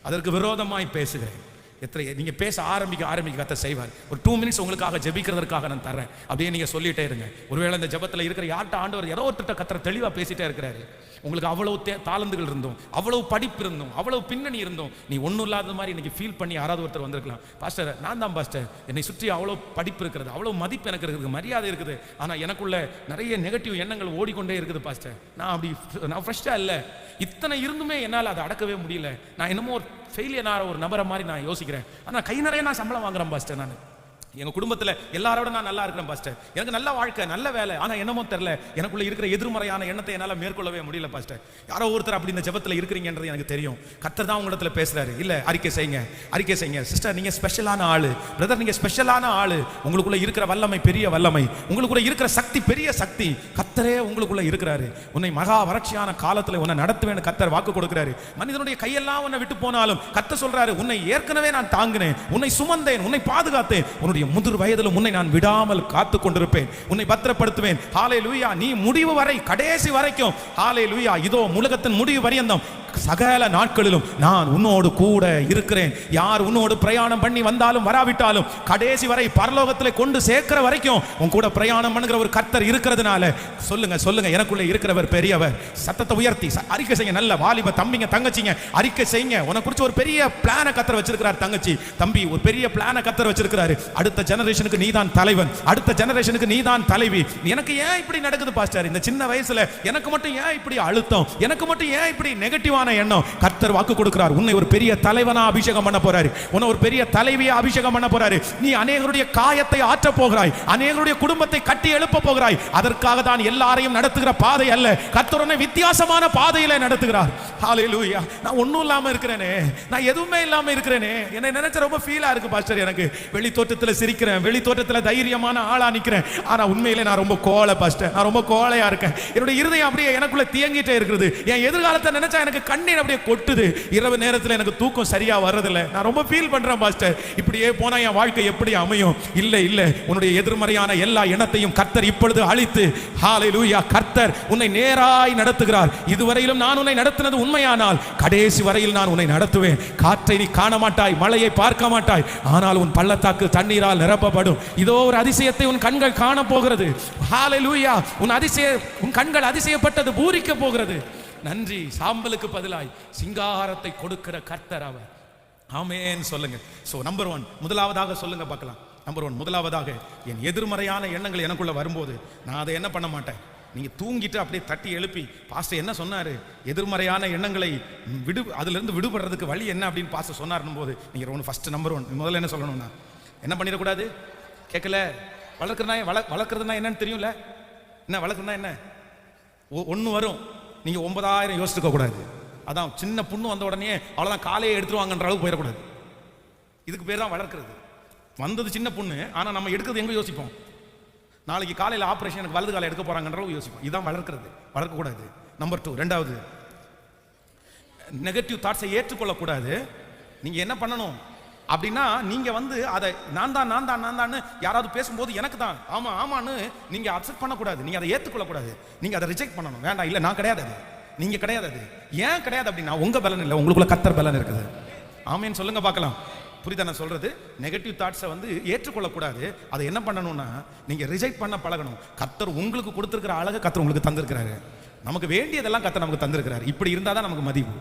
அதற்கு விரோதமாய் பேசுகிறேன். எத்தனை நீங்க பேச ஆரம்பிக்க கர்த்தர் செய்வார். ஒரு 2 மினிட்ஸ் உங்களுக்காக ஜெபிக்கிறதுக்காக நான் தரேன். அப்படியே நீங்க சொல்லிட்டே இருங்க. ஒருவேளை இந்த ஜெபத்தில் இருக்கிற யார்ட்ட ஆண்டவர் ஏதோ ஒருத்தட்ட கர்த்தர் தெளிவா பேசிட்டே இருக்கிறாரு. உங்களுக்கு அவ்வளவு தாளந்துகள் இருந்தோம், அவ்வளவு படிப்பு இருந்தோம், அவ்வளவு பின்னணி இருந்தோம், நீ ஒன்றும் இல்லாத மாதிரி இன்னைக்கு ஃபீல் பண்ணி யாராவது ஒருத்தர் வந்திருக்கலாம். பாஸ்டர், நான் தான் பாஸ்டர், என்னை சுற்றி அவ்வளோ படிப்பு இருக்கிறது, அவ்வளோ மதிப்பு எனக்கு இருக்குது, மரியாதை இருக்குது, ஆனால் எனக்குள்ள நிறைய நெகட்டிவ் எண்ணங்கள் ஓடிக்கொண்டே இருக்குது பாஸ்டர். நான் ஃப்ரெஷ்ஷாக இல்லை, இத்தனை இருந்துமே என்னால் அதை அடக்கவே முடியல. நான் என்னமோ ஒரு ஃபெயிலியர் ஒரு நபரை மாதிரி நான் யோசிக்கிறேன். ஆனால் கை நிறைய நான் சம்பளம் வாங்குறேன் பாஸ்டர். நான் எங்க குடும்பத்தில் எல்லாரோட நான் நல்லா இருக்கிறேன் பாஸ்டர். எனக்கு நல்ல வாழ்க்கை, நல்ல வேலை, ஆனால் என்னமோ தெரியல, எனக்குள்ள இருக்கிற எதிர்மறையான எண்ணத்தை என்னால் மேற்கொள்ளவே முடியல பாஸ்டர். யாரோ ஒருத்தர் அப்படி இந்த ஜெபத்தில் இருக்கிறீங்கன்றது எனக்கு தெரியும். கர்த்தர் தான் உங்களிடத்தில் பேசுறாரு. இல்லை, அறிக்கை செய்யுங்க, அறிக்கை செய்யுங்க. சிஸ்டர், நீங்க ஸ்பெஷலான ஆளு. பிரதர், நீங்க ஸ்பெஷலான ஆளு. உங்களுக்குள்ள இருக்கிற வல்லமை பெரிய வல்லமை, உங்களுக்குள்ள இருக்கிற சக்தி பெரிய சக்தி. கர்த்தரே உங்களுக்குள்ள இருக்கிறாரு. உன்னை மகா வறட்சியான காலத்தில் உன்னை நடத்துவேன்னு கர்த்தர் வாக்கு கொடுக்கிறாரு. மனிதனுடைய கையெல்லாம் உன்னை விட்டு போனாலும் கர்த்தர் சொல்றாரு, உன்னை ஏற்கனவே நான் தாங்கினேன், உன்னை சுமந்தேன், உன்னை பாதுகாத்தேன், உன்னுடைய முதிர் வயதிலும் உன்னை நான் விடாமல் காத்து கொண்டிருப்பேன், உன்னை பத்திரப்படுத்துவேன். ஹalleluya, நீ முடிவு வரை, கடைசி வரைக்கும். ஹalleluya, இதோ உலகத்தின் முடிவு பரியந்தம் சகல நாட்களிலும் நான் உன்னோடு கூட இருக்கிறேன். யார் உன்னோடு பிரயாணம் பண்ணி வந்தாலும் வராவிட்டாலும் கடைசி வரை பரலோகத்தில் கொண்டு சேர்க்கிற வரைக்கும் உன் கூட பிரயாணம் பண்ணுகிற ஒரு கர்த்தர் இருக்கிறதுனால சொல்லுங்க, சொல்லுங்க, எனக்குள்ள இருக்கிறவர் பெரியவர். சத்தத்தை உயர்த்தி அறிக்கை செய்யுங்க. நல்ல வாலிப தம்பிங்க, தங்கச்சிங்க, அறிக்கை செய்யுங்க. உனக்கு குறித்து ஒரு பெரிய பிளான கர்த்தர் வச்சிருக்கிறார். தங்கச்சி, தம்பி, ஒரு பெரிய பிளான கர்த்தர் வச்சிருக்கிறாரு. அடுத்த ஜெனரேஷனுக்கு நீதான் தலைவன், அடுத்த ஜெனரேஷனுக்கு நீதான் தலைவி. எனக்கு ஏன் இப்படி நடக்குது பாஸ்டர்? இந்த சின்ன வயசுல எனக்கு மட்டும் ஏன் இப்படி அழுத்தம், எனக்கு மட்டும் ஏன் இப்படி நெகட்டிவ் எண்ணம்? கர்த்தர் வாக்கு கொடுக்கிறார், உன்னை ஒரு பெரிய தலைவனா அபிஷேகம் பண்ண போறாரு, உன்னை ஒரு பெரிய தலைவியா அபிஷேகம் பண்ண போறாரு. நீ அநேகருடைய காயத்தை ஆற்ற போகிறாய், அநேகருடைய குடும்பத்தை கட்டி எழுப்ப போகிறாய். அதற்காக தான் எல்லாரையும் நடத்துகிற பாதை அல்ல, கர்த்தர் உன்னை வித்தியாசமான பாதையில நடத்துகிறார். ஹalleluya. நான் ஒண்ணும் இல்லாம இருக்கிறேனே, நான் எதுவுமே இல்லாம இருக்கிறேனே, என்னை நினைச்ச ரொம்ப ஃபீலா இருக்கு பாஸ்டர். எனக்கு வெளி தோற்றத்துல சிரிக்கிறேன், வெளி தோற்றத்துல தைரியமான ஆளா நிக்கிறேன், ஆனா உண்மையிலே நான் ரொம்ப கோழை பாஸ்டர். நான் ரொம்ப கோழையா இருக்கேன். என்னுடைய இருதயம் அப்படியே எனக்குள்ள தியங்கிட்டே இருக்குது. என் எதிர்காலத்தை நினைச்சா எனக்கு கண்ணீர் அப்படியே கொட்டுது. இரவு நேரத்தில் எனக்கு தூக்கம் சரியா வர்றதில்ல. நான் ரொம்ப ஃபீல் பண்றேன் பாஸ்டர். இப்படியே போனா என் வாழ்க்கை எப்படி அமையும்? இல்ல இல்ல, உன்னுடைய எதிர்மறையான எல்லா எண்ணத்தையும் கர்த்தர் இப்பொழுது அழித்து, ஹalleluya, கர்த்தர் உன்னை நேராய் நடத்துகிறார். இதுவரையிலும் நான் உன்னை நடத்தினது உண்மையானால் கடைசி வரையில் நான் உன்னை நடத்துவேன். காற்றை நீ காண மாட்டாய், மழையை பார்க்க மாட்டாய், ஆனால் உன் பள்ளத்தாக்கு தண்ணீரால் நிரப்பப்படும். இதோ ஒரு அதிசயத்தை உன் கண்கள் காண போகிறது. ஹalleluya, உன் கண்கள் அதிசயப்பட்டது பூரிக்க போகிறது. நன்றி. சாம்பலுக்கு பதிலாய் சிங்காரத்தை கொடுக்கிற கர்த்தர் அவர். ஆமென் சொல்லுங்க. சோ நம்பர் 1, முதலாவதாக சொல்லுங்க பார்க்கலாம். நம்பர் 1, முதலாவதாக என் எதிர்மறையான எண்ணங்கள் எனக்குள்ள வரும்போது நான் அதை என்ன பண்ண மாட்டேன். நீங்க தூங்கிட்டு அப்படியே தட்டி எழுப்பி, பாஸ்டர் என்ன சொன்னாரு, எதிர்மறையான எண்ணங்களை அதிலிருந்து விடுபடுறதுக்கு வழி என்ன அப்படின்னு பாஸ்டர் சொன்னார்னும் போது நீங்க ஃபர்ஸ்ட் நம்பர் 1 முதல்ல என்ன சொல்லணும்னா, என்ன பண்ணிடக்கூடாது? கேட்கல, வளர்க்குறதுனா என்னன்னு தெரியும்ல? என்ன வளர்க்குறதுனா என்ன? ஒன்று வரும், நீங்க 9000 யோசிச்சுக்க கூடாது. அதான் சின்ன புண்ணு வந்த உடனே அவ்வளோதான் காலையை எடுத்துருவாங்கன்ற அளவுக்கு போயிடக்கூடாது. இதுக்கு பேர் தான் வளர்க்குறது. வந்தது சின்ன புண்ணு, ஆனால் நம்ம எடுக்கிறது எங்கே யோசிப்போம்? நாளைக்கு காலையில் ஆப்ரேஷன், எனக்கு வலது காலை எடுக்க போறாங்கன்ற அளவுக்கு யோசிப்போம். இதுதான் வளர்க்குறது, வளர்க்கக்கூடாது. நம்பர் 2, ரெண்டாவது, நெகட்டிவ் தாட்ஸை ஏற்றுக்கொள்ளக்கூடாது. நீங்க என்ன பண்ணணும் அப்படின்னா, நீங்க அதை நான் தான் யாராவது பேசும்போது எனக்கு தான் ஆமா ஆமான்னு நீங்க அக்செப்ட் பண்ணக்கூடாது. நீங்க அதை ஏற்றுக்கொள்ளக்கூடாது. நீங்க அதை ரிஜெக்ட் பண்ணணும். வேண்டாம், இல்லை நான் கிடையாது, அது நீங்க கிடையாது. அது ஏன் கிடையாது அப்படின்னா, உங்க பலன் இல்லை, உங்களுக்குள்ள கர்த்தர் பலன் இருக்குது. ஆமேன்னு சொல்லுங்க பார்க்கலாம். புரியுதா நான் சொல்றது? நெகட்டிவ் தாட்ஸை ஏற்றுக்கொள்ளக்கூடாது. அதை என்ன பண்ணணும்னா, நீங்க ரிஜெக்ட் பண்ண பழகணும். கர்த்தர் உங்களுக்கு கொடுத்துருக்கிற அழகை கர்த்தர் உங்களுக்கு தந்திருக்கிறாரு. நமக்கு வேண்டியதெல்லாம் கர்த்தர் நமக்கு தந்திருக்கிறாரு. இப்படி இருந்தால் தான் நமக்கு மதிப்பு.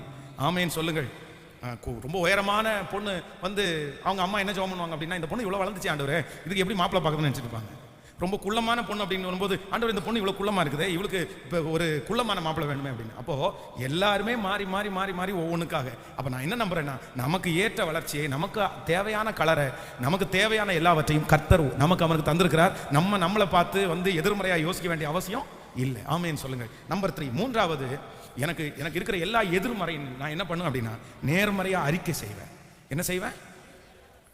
ஆமேன்னு சொல்லுங்கள். ரொம்ப உயரமான பொண்ணு அவங்க அம்மா என்ன ஜெபம் பண்ணுவாங்க அப்படின்னா, இந்த பொண்ணு இவ்வளோ வளர்ந்துச்சு ஆண்டவரே, இதுக்கு எப்படி மாப்பிள்ளை பார்க்கணும்னு நினச்சிருப்பாங்க. ரொம்ப குள்ளமான பொண்ணு அப்படின்னு வரும்போது, ஆண்டவர் இந்த பொண்ணு இவ்வளோ குள்ளமாக இருக்குது, இவளுக்கு இப்போ ஒரு குள்ளமான மாப்பிள்ளை வேணுமே அப்படின்னு. அப்போது எல்லாருமே மாறி மாறி மாறி மாறி ஒவ்வொன்றுக்காக. அப்போ நான் என்ன நம்புறேன்னா, நமக்கு ஏற்ற வளர்ச்சியை, நமக்கு தேவையான கலரை, நமக்கு தேவையான எல்லாவற்றையும் கர்த்தர் நமக்கு அவனுக்கு தந்திருக்கிறார். நம்மளை பார்த்து எதிர்மறையாக யோசிக்க வேண்டிய அவசியம் இல்லை. ஆமேன்னு சொல்லுங்கள். நம்பர் 3, மூன்றாவது, எனக்கு எனக்கு இருக்கிற எல்லா எதிர்மறையும் நான் என்ன பண்ணுவேன் அப்படின்னா நேர்மறையாக அறிக்கை செய்வேன். என்ன செய்வேன்?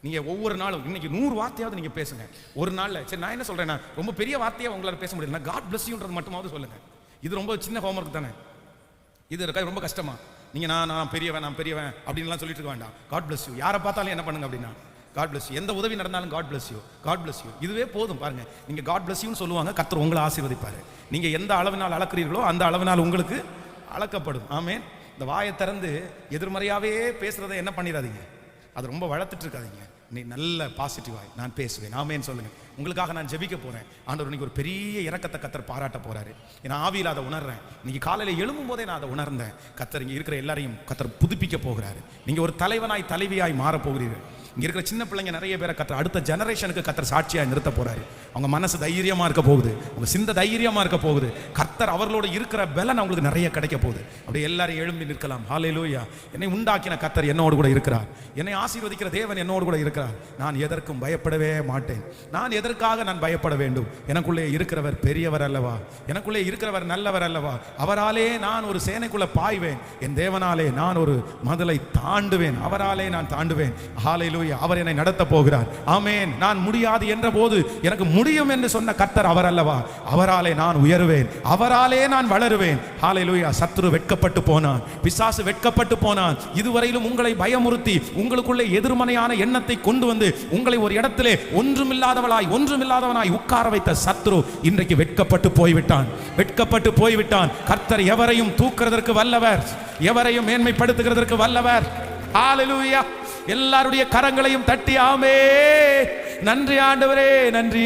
நீங்கள் ஒவ்வொரு நாளும் இன்னைக்கு 100 வார்த்தையாவது நீங்கள் பேசுங்க ஒரு நாளில். சரி, நான் என்ன சொல்கிறேன்னா ரொம்ப பெரிய வார்த்தையாக உங்களால் பேச முடியல, காட் பிளஸ் யூன்றது மட்டுமாவது சொல்லுங்கள். இது ரொம்ப சின்ன ஹோம்ஒர்க் தானே, இது ரொம்ப கஷ்டமா? நீங்கள் நான் பெரியவன் அப்படின்லாம் சொல்லிட்டு இருக்க வேண்டாம். God bless you. யாரை பார்த்தாலும் என்ன பண்ணுங்க அப்படின்னா காட் பிளஸ் யூ. எந்த உதவி நடந்தாலும் God bless you, God bless you. இதுவே போதும். பாருங்க, நீங்க காட் பிளஸ் யூன்னு சொல்லுவாங்க, கர்த்தர் உங்களை ஆசீர்வதிப்பாரு. நீங்க எந்த அளவினால் அளக்கிறீர்களோ அந்த அளவினால் உங்களுக்கு அளக்கப்படும். ஆமென். இந்த வாயை திறந்து எதிர்மறையாவே பேசுறதை என்ன பண்ணிடாதீங்க, அது ரொம்ப வளர்த்துட்டு இருக்காதீங்க. நீ நல்ல பாசிட்டிவாய் நான் பேசுவேன். ஆமென் சொல்லுங்க. உங்களுக்காக நான் ஜெபிக்க போறேன். ஆண்டவர் இன்னைக்கு ஒரு பெரிய இரக்கத்தை கர்த்தர் பாராட்ட போறாரு. நான் ஆவியில் அதை உணர்றேன். இன்னைக்கு காலையில் எழும்பும் போதே நான் அதை உணர்ந்தேன். கர்த்தர் இங்க இருக்கிற எல்லாரையும் கர்த்தர் புதுப்பிக்க போகிறாரு. நீங்க ஒரு தலைவனாய் தலைவியாய் மாற போகிறீர்கள். இங்க இருக்கிற சின்ன பிள்ளைங்க நிறைய பேரை கர்த்தர் அடுத்த ஜெனரேஷனுக்கு கர்த்தர் சாட்சியாக நிறுத்த போறாரு. அவங்க மனசு தைரியமா இருக்க போகுது, அவங்க சிந்த தைரியமா இருக்க போகுது. கர்த்தர் அவர்களோட இருக்கிற பலன் அவங்களுக்கு நிறைய கிடைக்க போகுது. அப்படி எல்லாரும் எழும்பி நிற்கலாம். ஹல்லேலூயா. என்னை உண்டாக்கின கர்த்தர் என்னோடு கூட இருக்கிறார். என்னை ஆசீர்வதிக்கிற தேவன் என்னோடு கூட இருக்கிறார். நான் எதற்கும் பயப்படவே மாட்டேன். நான் எதற்காக நான் பயப்பட வேண்டும்? எனக்குள்ளே இருக்கிறவர் பெரியவர் அல்லவா, எனக்குள்ளே இருக்கிறவர் நல்லவர் அல்லவா. அவராலே நான் ஒரு சேனைக்குள்ள பாய்வேன். என் தேவனாலே நான் ஒரு மதிலை தாண்டுவேன். அவராலே நான் தாண்டுவேன். ஹல்லேலூயா. அவர் என்னை நடத்த போகிறார். ஆமென். நான் முடியாது என்ற போது எனக்கு முடியும் என்று சொன்ன கர்த்தர் அவர் அல்லவா. அவராலே நான் உயருவேன், அவராலே நான் வளருவேன். ஹல்லேலூயா. சத்துரு வெட்கப்பட்டு போனான், பிசாசு வெட்கப்பட்டு போனான். இதுவரையிலும் உங்களை பயமுறுத்தி உங்களுக்குள்ளே எதிர்மறையான எண்ணத்தை கொண்டு வந்து உங்களை ஒரு இடத்திலே ஒன்றுமில்லாதவனாய் உட்கார வைத்த சத்துரு இன்றைக்கு வெட்கப்பட்டு போய்விட்டான், வெட்கப்பட்டு போய்விட்டான். கர்த்தர் எவரையும் தூக்குறதற்கு வல்லவர், எவரையும் மேன்மைப்படுத்துகிறதற்கு வல்லவர். ஹல்லேலூயா. எல்லாருடைய கரங்களையும் தட்டி ஆமென். நன்றி ஆண்டவரே, நன்றி.